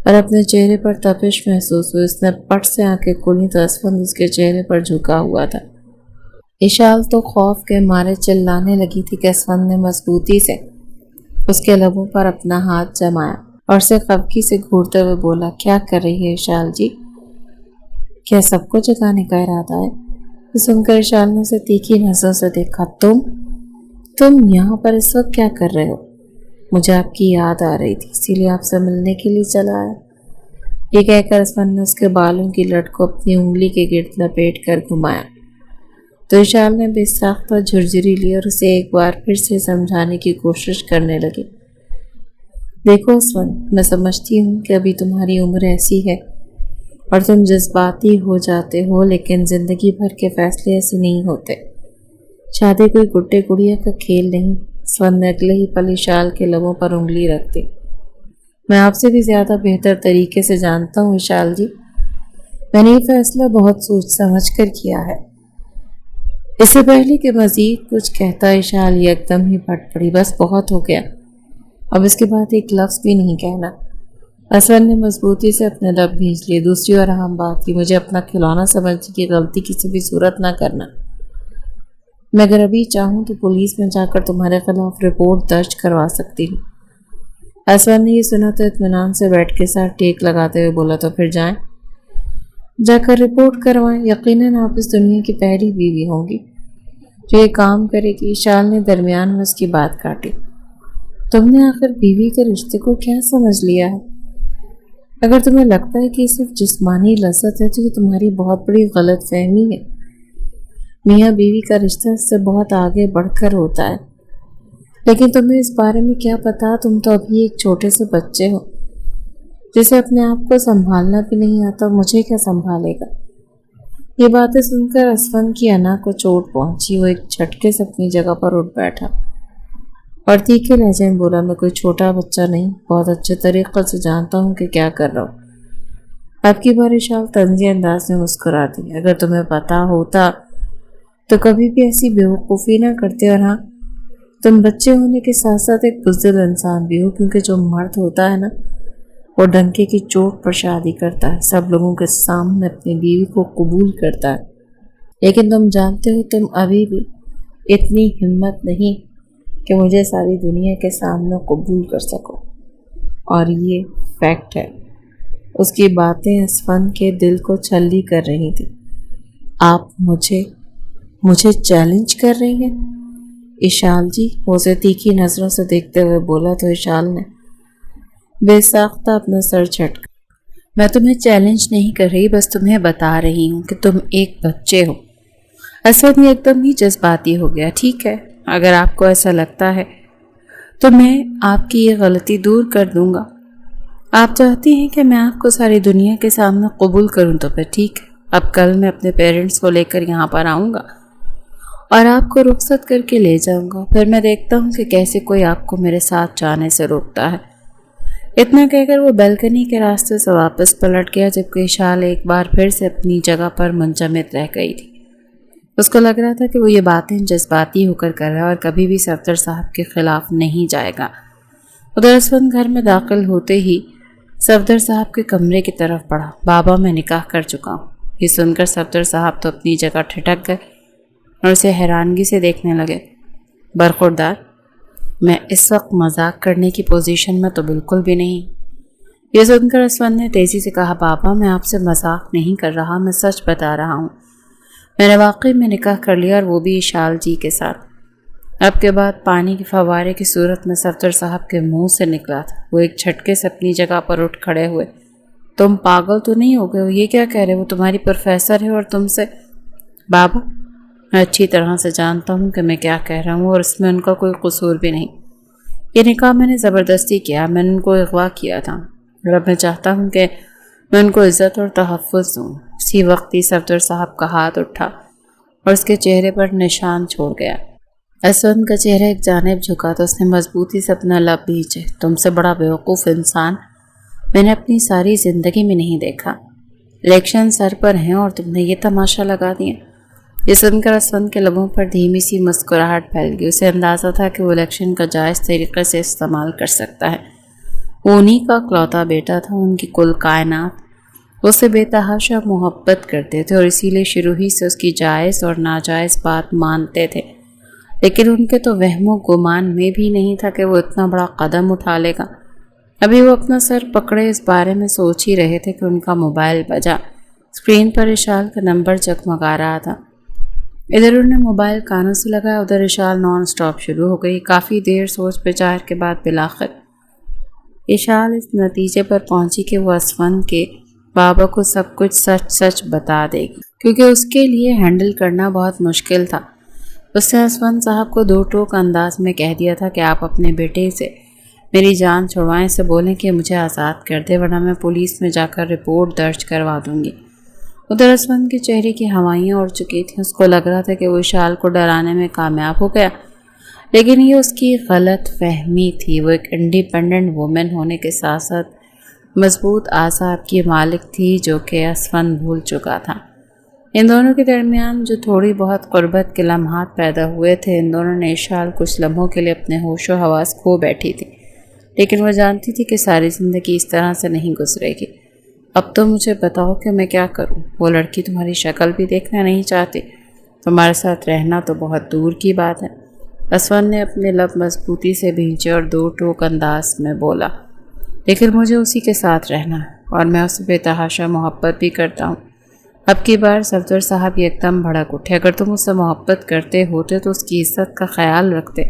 اور اپنے چہرے پر تپش محسوس ہوئی۔ اس نے پٹ سے آنکھیں کھولی تو اسفند اس کے چہرے پر جھکا ہوا تھا۔ اشال تو خوف کے مارے چلانے لگی تھی کہ اسفند نے مضبوطی سے اس کے لبوں پر اپنا ہاتھ جمایا اور اسے خفگی سے گھورتے ہوئے بولا، کیا کر رہی ہے اشال جی؟ کیا سب کو جگانے کا ارادہ ہے؟ سن کر اشال نے اسے تیکھی نظروں سے دیکھا۔ تم یہاں پر اس وقت کیا کر رہے ہو؟ مجھے آپ کی یاد آ رہی تھی، اسی لیے آپ سے ملنے کے لیے چلا آیا۔ یہ کہہ کر اسفند نے اس کے بالوں کی لٹ کو اپنی انگلی کے گرد لپیٹ کر گھمایا تو اشال نے بے ساختہ جھرجھری لی اور اسے ایک بار پھر سے سمجھانے کی کوشش کرنے لگی۔ دیکھو اسفند، میں سمجھتی ہوں کہ ابھی تمہاری عمر ایسی ہے اور تم جذباتی ہو جاتے ہو، لیکن زندگی بھر کے فیصلے ایسے نہیں ہوتے۔ شادی کوئی گڈے گڑیا کا کھیل نہیں۔ اسفند نے اگلے ہی پل اشال کے لبوں پر انگلی رکھ دی۔ میں آپ سے بھی زیادہ بہتر طریقے سے جانتا ہوں اشال جی، میں نے یہ فیصلہ بہت سوچ سمجھ کر کیا ہے۔ اس سے پہلے کہ مزید کچھ کہتا اشال یکدم ہی پھٹ پڑی۔ بس بہت ہو گیا، اب اس کے بعد ایک لفظ بھی نہیں کہنا۔ اسفند نے مضبوطی سے اپنے لب بھینچ لیے۔ دوسری اور اہم بات یہ، مجھے اپنا کھلونا سمجھنے کی غلطی کسی بھی صورت نہ کرنا۔ میں اگر ابھی چاہوں تو پولیس میں جا کر تمہارے خلاف رپورٹ درج کروا سکتی ہوں۔ اسفند نے یہ سنا تو اطمینان سے بیٹھ کے ساتھ ٹیک لگاتے ہوئے بولا، تو پھر جائیں، جا کر رپورٹ کروائیں۔ یقیناً آپ اس دنیا کی پہلی بیوی ہوں گی جو یہ کام کرے گی۔ اشال نے درمیان میں اس کی بات کاٹی۔ تم نے آخر بیوی کے رشتے کو کیا سمجھ لیا ہے؟ اگر تمہیں لگتا ہے کہ یہ صرف جسمانی لذت ہے تو یہ تمہاری بہت بڑی غلط فہمی ہے۔ میاں بیوی کا رشتہ اس سے بہت آگے بڑھ کر ہوتا ہے، لیکن تمہیں اس بارے میں کیا پتا؟ تم تو ابھی ایک چھوٹے سے بچے ہو جسے اپنے آپ کو سنبھالنا بھی نہیں آتا۔ مجھے کیا سنبھالے گا؟ یہ باتیں سن کر اسفند کی انا کو چوٹ پہنچی۔ وہ ایک جھٹکے سے اپنی جگہ پر اٹھ بیٹھا اور تیکھے لہجے میں بولا، میں کوئی چھوٹا بچہ نہیں، بہت اچھے طریقے سے جانتا ہوں کہ کیا کر رہا ہوں۔ اب کی بار اشال طنزی انداز میں مسکرا دی۔ اگر تمہیں پتا ہوتا تو کبھی بھی ایسی بیوقوفی نہ کرتے، اور ہاں، تم بچے ہونے کے ساتھ ساتھ ایک بزدل انسان بھی ہو، کیونکہ جو مرد ہوتا ہے نا، وہ ڈنکے کی چوٹ پر شادی کرتا ہے، سب لوگوں کے سامنے اپنی بیوی کو قبول کرتا ہے، لیکن تم جانتے ہو تم ابھی بھی اتنی ہمت نہیں کہ مجھے ساری دنیا کے سامنے قبول کر سکو، اور یہ فیکٹ ہے۔ اس کی باتیں اسفند کے دل کو چھلی کر رہی تھی۔ آپ مجھے چیلنج کر رہی ہیں اشال جی؟ وہ اسے تیکھی نظروں سے دیکھتے ہوئے بولا تو اشال نے بے ساختہ اپنا سر جھٹکا۔ میں تمہیں چیلنج نہیں کر رہی، بس تمہیں بتا رہی ہوں کہ تم ایک بچے ہو۔ اسد ایک دم ہی جذباتی ہو گیا۔ ٹھیک ہے، اگر آپ کو ایسا لگتا ہے تو میں آپ کی یہ غلطی دور کر دوں گا۔ آپ چاہتی ہیں کہ میں آپ کو ساری دنیا کے سامنے قبول کروں تو پھر ٹھیک ہے، اب کل میں اپنے پیرنٹس کو لے کر یہاں پر آؤں گا اور آپ کو رخصت کر کے لے جاؤں گا، پھر میں دیکھتا ہوں کہ کیسے کوئی آپ کو میرے ساتھ جانے سے روکتا ہے۔ اتنا کہہ کر وہ بیلکنی کے راستے سے واپس پلٹ گیا، جبکہ اشال ایک بار پھر سے اپنی جگہ پر منجمد رہ گئی تھی۔ اس کو لگ رہا تھا کہ وہ یہ باتیں جذباتی ہو کر رہا ہے اور کبھی بھی صفدر صاحب کے خلاف نہیں جائے گا۔ ادھر اسفند گھر میں داخل ہوتے ہی صفدر صاحب کے کمرے کی طرف بڑھا۔ بابا، میں نکاح کر چکا ہوں۔ یہ سن کر صفدر صاحب تو اپنی جگہ ٹھٹک گئے اور اسے حیرانگی سے دیکھنے لگے۔ برخوردار، میں اس وقت مذاق کرنے کی پوزیشن میں تو بالکل بھی نہیں۔ یہ سن کر اسفند نے تیزی سے کہا، بابا میں آپ سے مذاق نہیں کر رہا، میں سچ بتا رہا ہوں۔ میں نے واقعی میں نکاح کر لیا، اور وہ بھی اشال جی کے ساتھ۔ اب کے بعد پانی کے فوارے کی صورت میں صفدر صاحب کے منہ سے نکلا تھا۔ وہ ایک جھٹکے سے اپنی جگہ پر اٹھ کھڑے ہوئے۔ تم پاگل تو نہیں ہو گئے ہو؟ یہ کیا کہہ رہے؟ وہ تمہاری پروفیسر ہے اور تم سے… بابا، میں اچھی طرح سے جانتا ہوں کہ میں کیا کہہ رہا ہوں، اور اس میں ان کا کوئی قصور بھی نہیں۔ یہ نکاح میں نے زبردستی کیا، میں نے ان کو اغوا کیا تھا، اور اب میں چاہتا ہوں کہ میں ان کو عزت اور تحفظ دوں۔ اسی وقت ہی صفدر صاحب کا ہاتھ اٹھا اور اس کے چہرے پر نشان چھوڑ گیا۔ اسفند کا چہرہ ایک جانب جھکا تو اس نے مضبوطی سے اپنا لب بھینچے۔ تم سے بڑا بیوقوف انسان میں نے اپنی ساری زندگی میں نہیں دیکھا۔ الیکشن سر پر ہیں اور تم نے یہ تماشا لگا دیا۔ یہ سن کر اسفند کے لبوں پر دھیمی سی مسکراہٹ پھیل گئی۔ اسے اندازہ تھا کہ وہ الیکشن کا جائز طریقے سے استعمال کر سکتا ہے۔ وہ انہی کا اکلوتا بیٹا تھا، ان کی کل کائنات اس سے بے تحاشا محبت کرتے تھے، اور اسی لیے شروع ہی سے اس کی جائز اور ناجائز بات مانتے تھے۔ لیکن ان کے تو وہم و گمان میں بھی نہیں تھا کہ وہ اتنا بڑا قدم اٹھا لے گا۔ ابھی وہ اپنا سر پکڑے اس بارے میں سوچ ہی رہے تھے کہ ان کا موبائل بجا۔ اسکرین پر اشال کا نمبر جگمگا رہا تھا۔ ادھر انہوں نے موبائل کانوں سے لگایا، ادھر اشال نان سٹاپ شروع ہو گئی۔ کافی دیر سوچ بچار کے بعد بالآخر اشال اس نتیجے پر پہنچی کہ وہ اسفند کے بابا کو سب کچھ سچ سچ بتا دے گی، کیونکہ اس کے لیے ہینڈل کرنا بہت مشکل تھا۔ اس نے اسفند صاحب کو دو ٹوک انداز میں کہہ دیا تھا کہ آپ اپنے بیٹے سے میری جان چھڑوائیں، سے بولیں کہ مجھے آزاد کر دے، ورنہ میں پولیس میں جا کر رپورٹ درج کروا دوں گی۔ ادھر اسفند کے چہرے کی ہوائیاں اڑ چکی تھیں۔ اس کو لگ رہا تھا کہ وہ اشال کو ڈرانے میں کامیاب ہو گیا، لیکن یہ اس کی غلط فہمی تھی۔ وہ ایک انڈیپینڈنٹ وومن ہونے کے ساتھ ساتھ مضبوط اعصاب کی مالک تھی، جو کہ اسفند بھول چکا تھا۔ ان دونوں کے درمیان جو تھوڑی بہت قربت کے لمحات پیدا ہوئے تھے، ان دونوں نے اشال کچھ لمحوں کے لیے اپنے ہوش و حواس کھو بیٹھی تھی، لیکن وہ جانتی تھی کہ ساری زندگی اس طرح سے نہیں گزرے گی۔ اب تو مجھے بتاؤ کہ میں کیا کروں؟ وہ لڑکی تمہاری شکل بھی دیکھنا نہیں چاہتی، تمہارے ساتھ رہنا تو بہت دور کی بات ہے۔ اسفند نے اپنے لب مضبوطی سے بھینچے اور دو ٹوک انداز میں بولا، لیکن مجھے اسی کے ساتھ رہنا ہے، اور میں اسے بے تحاشا محبت بھی کرتا ہوں۔ اب کی بار صفدر صاحب ایک دم بھڑک اٹھے۔ اگر تم اس سے محبت کرتے ہوتے تو اس کی عزت کا خیال رکھتے،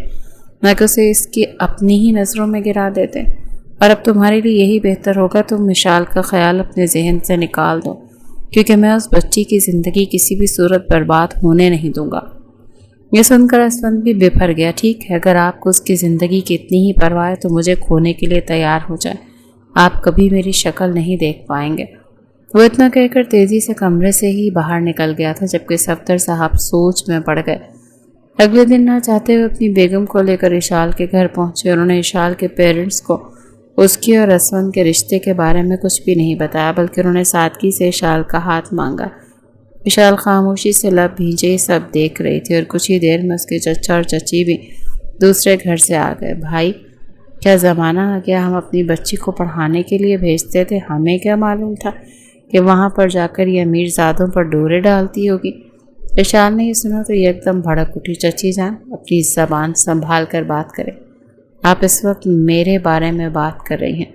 نہ کہ اسے اس کی اپنی ہی نظروں میں گرا دیتے۔ اور اب تمہارے لیے یہی بہتر ہوگا تم اشال کا خیال اپنے ذہن سے نکال دو، کیونکہ میں اس بچی کی زندگی کسی بھی صورت برباد ہونے نہیں دوں گا۔ یہ سن کر اسفند بھی بفر گیا۔ ٹھیک ہے، اگر آپ کو اس کی زندگی کی اتنی ہی پرواہ ہے تو مجھے کھونے کے لیے تیار ہو جائے، آپ کبھی میری شکل نہیں دیکھ پائیں گے۔ وہ اتنا کہہ کر تیزی سے کمرے سے ہی باہر نکل گیا تھا، جبکہ صفدر صاحب سوچ میں پڑ گئے۔ اگلے دن نہ چاہتے ہوئے اپنی بیگم کو لے کر اشال کے گھر پہنچے۔ انہوں نے اشال کے پیرنٹس کو اس کی اور اسفند کے رشتے کے بارے میں کچھ بھی نہیں بتایا، بلکہ انہوں نے سادگی سے اشال کا ہاتھ مانگا۔ اشال خاموشی سے لب بھینچے سب دیکھ رہی تھی، اور کچھ ہی دیر میں اس کے چچا اور چچی بھی دوسرے گھر سے آ گئے۔ بھائی، کیا زمانہ آ گیا، ہم اپنی بچی کو پڑھانے کے لیے بھیجتے تھے، ہمیں کیا معلوم تھا کہ وہاں پر جا کر یہ امیر زادوں پر ڈورے ڈالتی ہوگی۔ اشال نے یہ سنا تو یہ ایک دم بھڑک اٹھی۔ چچی جان، اپنی زبان سنبھال کر بات کریں، آپ اس وقت میرے بارے میں بات کر رہی ہیں،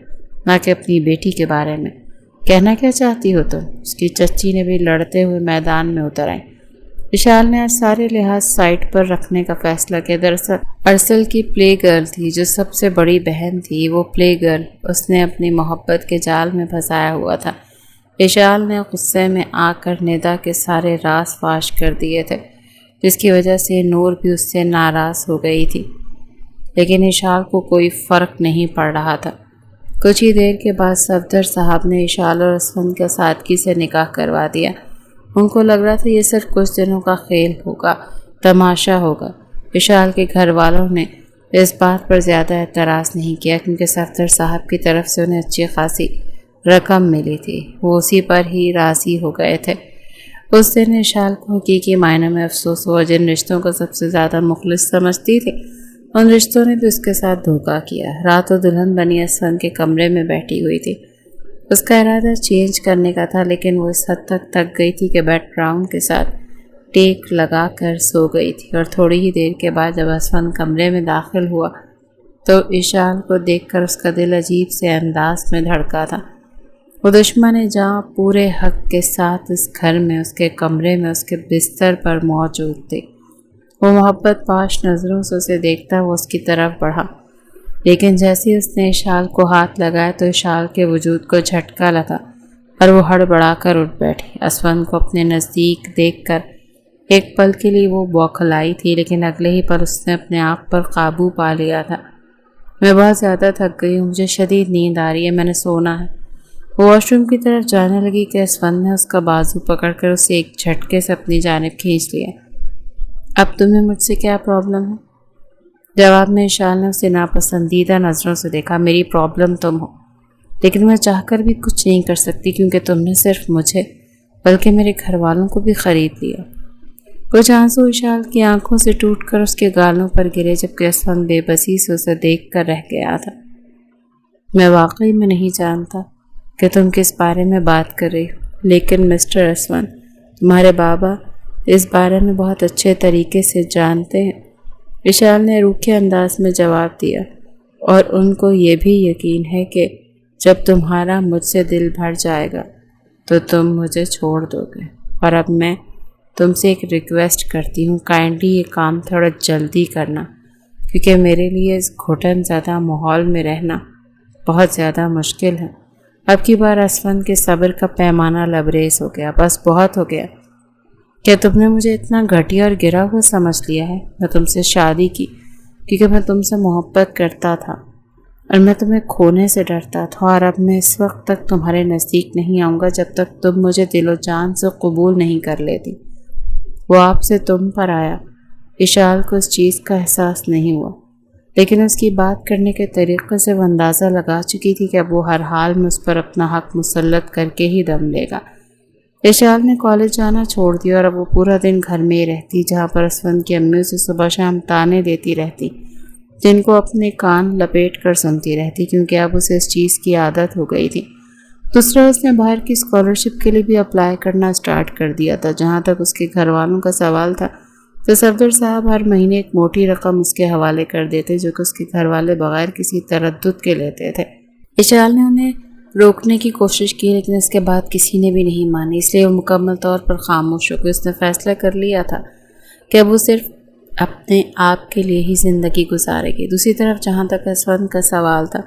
نہ کہ اپنی بیٹی کے بارے میں۔ کہنا کیا چاہتی ہو تم؟ اس کی چچی نے بھی لڑتے ہوئے میدان میں اتر آئی۔ اشال نے آج سارے لحاظ سائٹ پر رکھنے کا فیصلہ کیا۔ دراصل ارسل کی پلے گرل تھی، جو سب سے بڑی بہن تھی، وہ پلے گرل اس نے اپنی محبت کے جال میں پھنسایا ہوا تھا۔ اشال نے غصے میں آ کر ندا کے سارے راز فاش کر دیے تھے، جس کی وجہ سے نور بھی اس سے ناراض ہو گئی تھی۔ لیکن اشال کو کوئی فرق نہیں پڑ رہا تھا۔ کچھ ہی دیر کے بعد صفدر صاحب نے اشال اور اسفند کا سادگی سے نکاح کروا دیا۔ ان کو لگ رہا تھا یہ صرف کچھ دنوں کا کھیل ہوگا، تماشا ہوگا۔ اشال کے گھر والوں نے اس بات پر زیادہ اعتراض نہیں کیا کیونکہ صفدر صاحب کی طرف سے انہیں اچھی خاصی رقم ملی تھی، وہ اسی پر ہی راضی ہو گئے تھے۔ اس دن اشال کو حقیقی معنی میں افسوس ہوا۔ جن رشتوں کو سب سے زیادہ مخلص سمجھتی تھی ان رشتوں نے بھی اس کے ساتھ دھوکہ کیا۔ رات وہ دلہن بنی اسفند کے کمرے میں بیٹھی ہوئی تھی۔ اس کا ارادہ چینج کرنے کا تھا لیکن وہ اس حد تک تھک گئی تھی کہ بیڈ راؤنڈ کے ساتھ ٹیک لگا کر سو گئی تھی۔ اور تھوڑی ہی دیر کے بعد جب اسفند کمرے میں داخل ہوا تو اشال کو دیکھ کر اس کا دل عجیب سے انداز میں دھڑکا تھا۔ وہ دشمن جہاں پورے حق کے ساتھ اس گھر میں، اس کے کمرے میں، اس کے بستر پر موجود تھے۔ وہ محبت پاش نظروں سے اسے دیکھتا وہ اس کی طرف بڑھا، لیکن جیسے اس نے اشال کو ہاتھ لگایا تو اشال کے وجود کو جھٹکا لگا اور وہ ہڑبڑا کر اٹھ بیٹھی۔ اسفند کو اپنے نزدیک دیکھ کر ایک پل کے لیے وہ بوکھلائی تھی، لیکن اگلے ہی پل اس نے اپنے آپ پر قابو پا لیا تھا۔ میں بہت زیادہ تھک گئی ہوں، مجھے شدید نیند آ رہی ہے، میں نے سونا ہے۔ وہ واش روم کی طرف جانے لگی کہ اسفند نے اس کا بازو پکڑ کر اسے ایک جھٹکے سے اپنی جانب کھینچ لیا۔ اب تمہیں مجھ سے کیا پرابلم ہے؟ جواب میں اشال نے اسے ناپسندیدہ نظروں سے دیکھا۔ میری پرابلم تم ہو، لیکن میں چاہ کر بھی کچھ نہیں کر سکتی کیونکہ تم نے صرف مجھے بلکہ میرے گھر والوں کو بھی خرید لیا۔ کچھ آنسو اشال کی آنکھوں سے ٹوٹ کر اس کے گالوں پر گرے جبکہ اسفند بے بسی سے اسے دیکھ کر رہ گیا تھا۔ میں واقعی میں نہیں جانتا کہ تم کس بارے میں بات کر رہی ہو، لیکن مسٹر اسفند تمہارے بابا اس بارے میں بہت اچھے طریقے سے جانتے ہیں، اشال نے روکھے انداز میں جواب دیا، اور ان کو یہ بھی یقین ہے کہ جب تمہارا مجھ سے دل بھر جائے گا تو تم مجھے چھوڑ دو گے۔ اور اب میں تم سے ایک ریکویسٹ کرتی ہوں، کائنڈلی یہ کام تھوڑا جلدی کرنا کیونکہ میرے لیے اس گھٹن زدہ ماحول میں رہنا بہت زیادہ مشکل ہے۔ اب کی بار اسفند کے صبر کا پیمانہ لبریز ہو گیا۔ بس بہت ہو گیا۔ کیا تم نے مجھے اتنا گھٹیا اور گرا ہوا سمجھ لیا ہے؟ میں تم سے شادی کی کیونکہ میں تم سے محبت کرتا تھا اور میں تمہیں کھونے سے ڈرتا تھا، اور اب میں اس وقت تک تمہارے نزدیک نہیں آؤں گا جب تک تم مجھے دل و جان سے قبول نہیں کر لیتی۔ وہ آپ سے تم پر آیا۔ اشال کو اس چیز کا احساس نہیں ہوا، لیکن اس کی بات کرنے کے طریقے سے وہ اندازہ لگا چکی تھی کہ اب وہ ہر حال میں اس پر اپنا حق مسلط کر کے ہی دم لے گا۔ اشال نے کالج جانا چھوڑ دیا اور اب وہ پورا دن گھر میں ہی رہتی، جہاں پر اسفند کی امی اسے صبح شام تانے دیتی رہتی، جن کو اپنے کان لپیٹ کر سنتی رہتی کیونکہ اب اسے اس چیز کی عادت ہو گئی تھی۔ دوسرا اس نے باہر کی اسکالرشپ کے لیے بھی اپلائی کرنا سٹارٹ کر دیا تھا۔ جہاں تک اس کے گھر والوں کا سوال تھا تو صفدر صاحب ہر مہینے ایک موٹی رقم اس کے حوالے کر دیتے جو کہ اس کے گھر والے بغیر کسی تردد کے لیتے تھے۔ اشال نے انہیں روکنے کی کوشش کی لیکن اس کے بعد کسی نے بھی نہیں مانی، اس لیے وہ مکمل طور پر خاموش ہو گئی۔ اس نے فیصلہ کر لیا تھا کہ اب وہ صرف اپنے آپ کے لیے ہی زندگی گزارے گی۔ دوسری طرف جہاں تک اسفند کا سوال تھا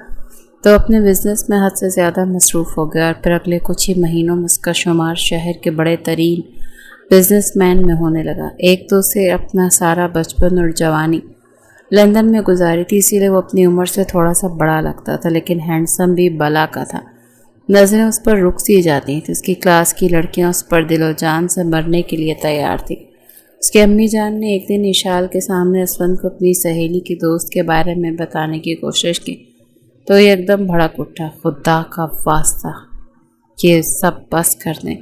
تو اپنے بزنس میں حد سے زیادہ مصروف ہو گیا اور پھر اگلے کچھ ہی مہینوں میں اس کا شمار شہر کے بڑے ترین بزنس مین میں ہونے لگا۔ ایک تو اسے اپنا سارا بچپن اور جوانی لندن میں گزاری تھی، اسی لیے وہ اپنی عمر سے تھوڑا سا بڑا لگتا تھا لیکن ہینڈسم بھی بلا کا تھا۔ نظریں اس پر رک سی جاتی تھیں۔ اس کی کلاس کی لڑکیاں اس پر دل و جان سے مرنے کے لیے تیار تھی۔ اس کے امی جان نے ایک دن اشال کے سامنے اسفند کو اپنی سہیلی کی دوست کے بارے میں بتانے کی کوشش کی تو یہ ایک دم بھڑک اٹھا۔ خدا کا واسطہ یہ سب بس کر دیں،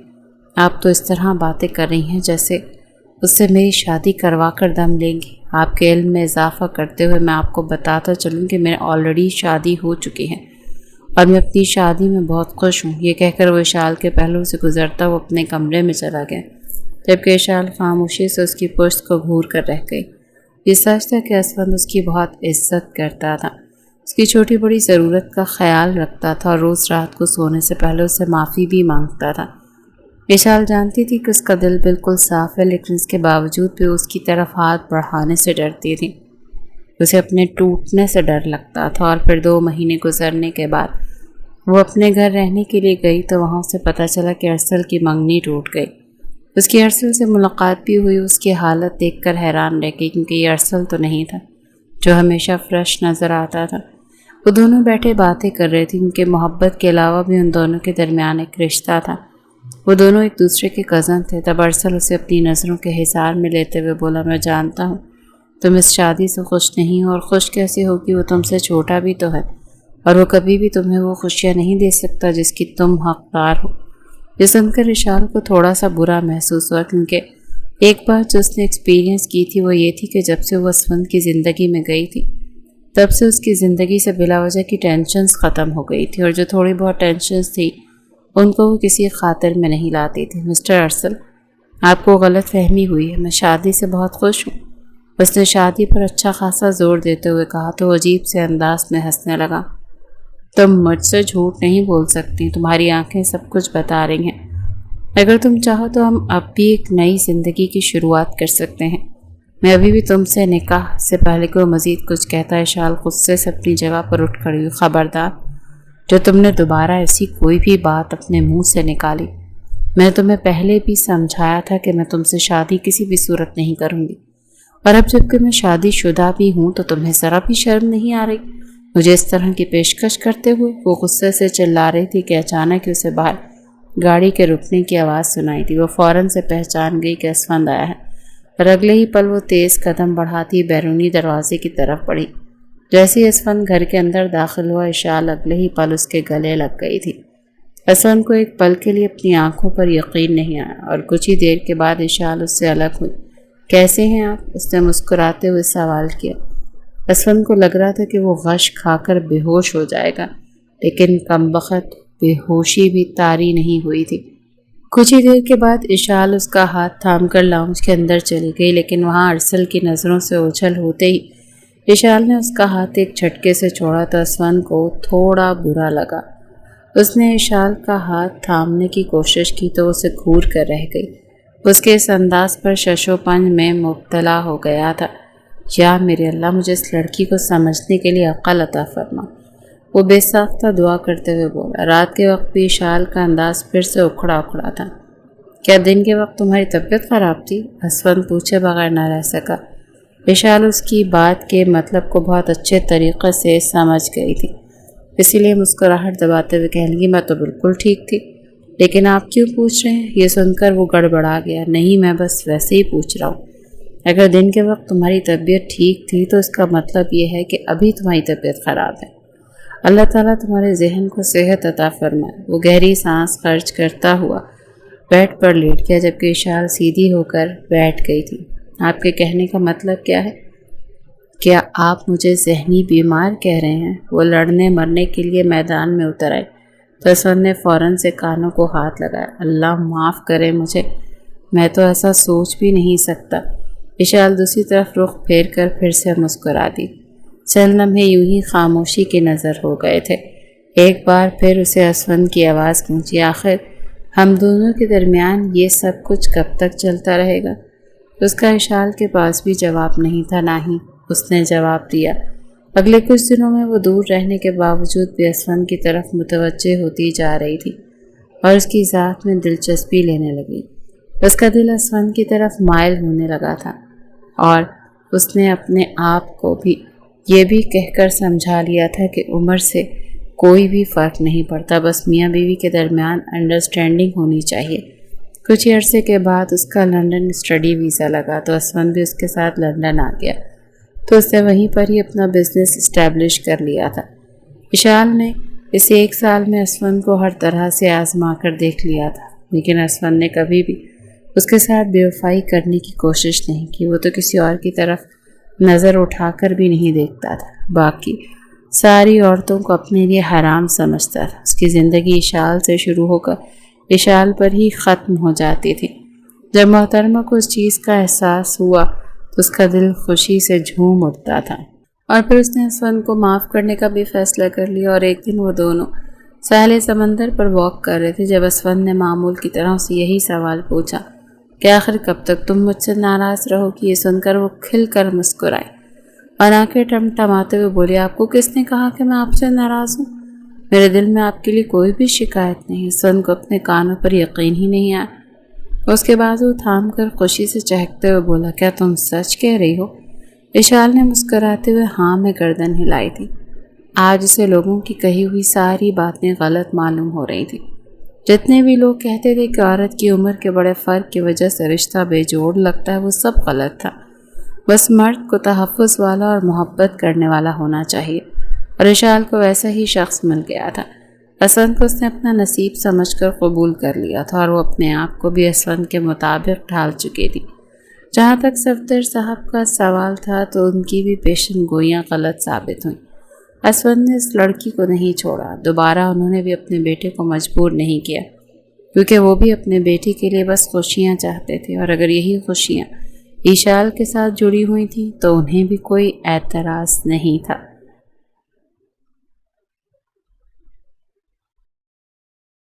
آپ تو اس طرح باتیں کر رہی ہیں جیسے اس سے میری شادی کروا کر دم لیں گی۔ آپ کے علم میں اضافہ کرتے ہوئے میں آپ کو بتاتا چلوں کہ میرے آلریڈی شادی ہو چکی ہے اور میں اپنی شادی میں بہت خوش ہوں۔ یہ کہہ کر وہ اشال کے پہلو سے گزرتا وہ اپنے کمرے میں چلا گیا جبکہ اشال خاموشی سے اس کی پشت کو گھور کر رہ گئی۔ یہ سچ تھا کہ اسفند اس کی بہت عزت کرتا تھا، اس کی چھوٹی بڑی ضرورت کا خیال رکھتا تھا اور روز رات کو سونے سے پہلے اسے معافی بھی مانگتا تھا۔ اشال جانتی تھی کہ اس کا دل بالکل صاف ہے لیکن اس کے باوجود بھی اس کی طرف ہاتھ بڑھانے سے ڈرتی تھی۔ اسے اپنے ٹوٹنے سے ڈر لگتا تھا اور پھر 2 مہینے گزرنے کے بعد وہ اپنے گھر رہنے کے لیے گئی تو وہاں اسے پتہ چلا کہ ارسل کی منگنی ٹوٹ گئی۔ اس کی ارسل سے ملاقات بھی ہوئی، اس کی حالت دیکھ کر حیران رہ گئی کیونکہ یہ ارسل تو نہیں تھا جو ہمیشہ فریش نظر آتا تھا۔ وہ دونوں بیٹھے باتیں کر رہے تھے، ان کے محبت کے علاوہ بھی ان دونوں کے درمیان ایک رشتہ تھا۔ وہ دونوں ایک دوسرے کے کزن تھے۔ تب ارسل اسے اپنی نظروں کے حصار میں لیتے ہوئے بولا، میں جانتا ہوں تم اس شادی سے خوش نہیں ہو، اور خوش کیسے ہو کہ وہ تم سے چھوٹا بھی تو ہے، اور وہ کبھی بھی تمہیں وہ خوشیاں نہیں دے سکتا جس کی تم حقدار ہو۔ یہ سن کر اشال کو تھوڑا سا برا محسوس ہوا، کیونکہ ایک بات جو اس نے ایکسپیرینس کی تھی وہ یہ تھی کہ جب سے وہ اسفند کی زندگی میں گئی تھی تب سے اس کی زندگی سے بلا وجہ کی ٹینشنز ختم ہو گئی تھی، اور جو تھوڑی بہت ٹینشنز تھی ان کو وہ کسی خاطر میں نہیں لاتی تھی۔ مسٹر ارسل، آپ کو غلط فہمی ہوئی ہے، میں شادی سے بہت خوش ہوں۔ اس نے شادی پر اچھا خاصا زور دیتے ہوئے کہا تو وہ عجیب سے انداز میں ہنسنے لگا۔ تم مجھ سے جھوٹ نہیں بول سکتی، تمہاری آنکھیں سب کچھ بتا رہی ہیں۔ اگر تم چاہو تو ہم اب بھی ایک نئی زندگی کی شروعات کر سکتے ہیں۔ میں ابھی بھی تم سے نکاح سے پہلے کو مزید کچھ کہتا ہے۔ اشال غصے سے اپنی جگہ پر اٹھ کھڑی ہوئی۔ خبردار، جو تم نے دوبارہ ایسی کوئی بھی بات اپنے منہ سے نکالی، میں تمہیں پہلے بھی سمجھایا تھا کہ میں تم سے شادی کسی بھی صورت نہیں کروں گی، اور اب جب کہ میں شادی شدہ بھی ہوں تو تمہیں ذرا بھی شرم نہیں آ رہی مجھے اس طرح کی پیشکش کرتے ہوئے؟ وہ غصے سے چلا رہی تھی کہ اچانک اسے باہر گاڑی کے رکنے کی آواز سنائی دی۔ وہ فوراً سے پہچان گئی کہ اسفند آیا ہے، اور اگلے ہی پل وہ تیز قدم بڑھاتی بیرونی دروازے کی طرف بڑھی۔ جیسے ہی اسفند گھر کے اندر داخل ہوا، اشال اگلے ہی پل اس کے گلے لگ گئی تھی۔ اسفند کو ایک پل کے لیے اپنی آنکھوں پر یقین نہیں آیا، اور کچھ ہی دیر کے بعد اشال اس سے الگ ہوئی۔ کیسے ہیں آپ؟ اس نے مسکراتے ہوئے سوال کیا۔ اسفند کو لگ رہا تھا کہ وہ غش کھا کر بے ہوش ہو جائے گا، لیکن کمبخت بے ہوشی بھی طاری نہیں ہوئی تھی۔ کچھ ہی دیر کے بعد اشال اس کا ہاتھ تھام کر لاؤنج کے اندر چلی گئی، لیکن وہاں ارسل کی نظروں سے اوجھل ہوتے ہی اشال نے اس کا ہاتھ ایک جھٹکے سے چھوڑا تو اسفند کو تھوڑا برا لگا۔ اس نے اشال کا ہاتھ تھامنے کی کوشش کی تو اسے گھور کر رہ گئی۔ اس کے اس انداز پر ششو پنج میں مبتلا ہو گیا تھا۔ یا میرے اللہ، مجھے اس لڑکی کو سمجھنے کے لیے عقل عطا فرما، وہ بے ساختہ دعا کرتے ہوئے بولا۔ رات کے وقت بھی اشال کا انداز پھر سے اکھڑا اکھڑا تھا۔ کیا دن کے وقت تمہاری طبیعت خراب تھی؟ اسفند پوچھے بغیر نہ رہ سکا۔ اشال اس کی بات کے مطلب کو بہت اچھے طریقے سے سمجھ گئی تھی، اسی لیے مسکراہٹ دباتے ہوئے کہنے لگی، میں تو بالکل ٹھیک تھی، لیکن آپ کیوں پوچھ رہے ہیں؟ یہ سن کر وہ گڑبڑا گیا۔ نہیں، میں بس ویسے ہی پوچھ رہا ہوں۔ اگر دن کے وقت تمہاری طبیعت ٹھیک تھی تو اس کا مطلب یہ ہے کہ ابھی تمہاری طبیعت خراب ہے۔ اللہ تعالیٰ تمہارے ذہن کو صحت عطا فرمائے۔ وہ گہری سانس خرچ کرتا ہوا بیڈ پر لیٹ گیا، جبکہ اشال سیدھی ہو کر بیٹھ گئی تھی۔ آپ کے کہنے کا مطلب کیا ہے؟ کیا آپ مجھے ذہنی بیمار کہہ رہے ہیں؟ وہ لڑنے مرنے کے لیے میدان میں اتر آئے تو اسفند نے فوراً سے کانوں کو ہاتھ لگایا۔ اللہ معاف کرے مجھے، میں تو ایسا سوچ بھی نہیں سکتا۔ اشال دوسری طرف رخ پھیر کر پھر سے مسکرا دی۔ چند لمحے یوں ہی خاموشی کی نظر ہو گئے تھے۔ ایک بار پھر اسے اسفند کی آواز گونجی، آخر ہم دونوں کے درمیان یہ سب کچھ کب تک چلتا رہے گا؟ اس کا اشال کے پاس بھی جواب نہیں تھا، نہ ہی اس نے جواب دیا۔ اگلے کچھ دنوں میں وہ دور رہنے کے باوجود بھی اسفند کی طرف متوجہ ہوتی جا رہی تھی اور اس کی ذات میں دلچسپی لینے لگی۔ اس کا دل اسفند کی طرف مائل ہونے لگا تھا، اور اس نے اپنے آپ کو بھی یہ بھی کہہ کر سمجھا لیا تھا کہ عمر سے کوئی بھی فرق نہیں پڑتا، بس میاں بیوی کے درمیان انڈرسٹینڈنگ ہونی چاہیے۔ کچھ عرصے کے بعد اس کا لندن اسٹڈی ویزا لگا تو اسفند بھی اس کے ساتھ لندن آ گیا، تو اس نے وہیں پر ہی اپنا بزنس اسٹیبلش کر لیا تھا۔ اشال نے اس 1 سال میں اسفند کو ہر طرح سے آزما کر دیکھ لیا تھا، لیکن اسفند نے کبھی بھی اس کے ساتھ بے وفائی کرنے کی کوشش نہیں کی۔ وہ تو کسی اور کی طرف نظر اٹھا کر بھی نہیں دیکھتا تھا، باقی ساری عورتوں کو اپنے لیے حرام سمجھتا تھا۔ اس کی زندگی اشال سے شروع ہو کر اشال پر ہی ختم ہو جاتی تھی۔ جب محترمہ کو اس چیز کا احساس ہوا تو اس کا دل خوشی سے جھوم اٹھتا تھا، اور پھر اس نے اسفند کو معاف کرنے کا بھی فیصلہ کر لیا۔ اور ایک دن وہ دونوں ساحل سمندر پر واک کر رہے تھے جب اسفند نے معمول کی طرح سے یہی سوال پوچھا کہ آخر کب تک تم مجھ سے ناراض رہو گی؟ یہ سن کر وہ کھل کر مسکرائے اور آنکھیں ٹمٹماتے ہوئے بولی، آپ کو کس نے کہا کہ میں آپ سے ناراض ہوں؟ میرے دل میں آپ کے لیے کوئی بھی شکایت نہیں۔ اسفند کو اپنے کانوں پر یقین ہی نہیں آیا۔ اس کے بازو تھام کر خوشی سے چہکتے ہوئے بولا، کیا تم سچ کہہ رہی ہو؟ اشال نے مسکراتے ہوئے ہاں میں گردن ہلائی تھی۔ آج اسے لوگوں کی کہی ہوئی ساری باتیں غلط معلوم ہو رہی تھی۔ جتنے بھی لوگ کہتے تھے کہ عورت کی عمر کے بڑے فرق کی وجہ سے رشتہ بے جوڑ لگتا ہے، وہ سب غلط تھا۔ بس مرد کو تحفظ والا اور محبت کرنے والا ہونا چاہیے، اور اشال کو ویسا ہی شخص مل گیا تھا۔ اسد کو اس نے اپنا نصیب سمجھ کر قبول کر لیا تھا، اور وہ اپنے آپ کو بھی اسد کے مطابق ڈھال چکی تھی۔ جہاں تک صفدر صاحب کا سوال تھا تو ان کی بھی پیشن گوئیاں غلط ثابت ہوئیں۔ اسد نے اس لڑکی کو نہیں چھوڑا، دوبارہ انہوں نے بھی اپنے بیٹے کو مجبور نہیں کیا، کیونکہ وہ بھی اپنے بیٹی کے لیے بس خوشیاں چاہتے تھے، اور اگر یہی خوشیاں ایشال کے ساتھ جڑی ہوئی تھیں تو انہیں بھی کوئی اعتراض نہیں تھا۔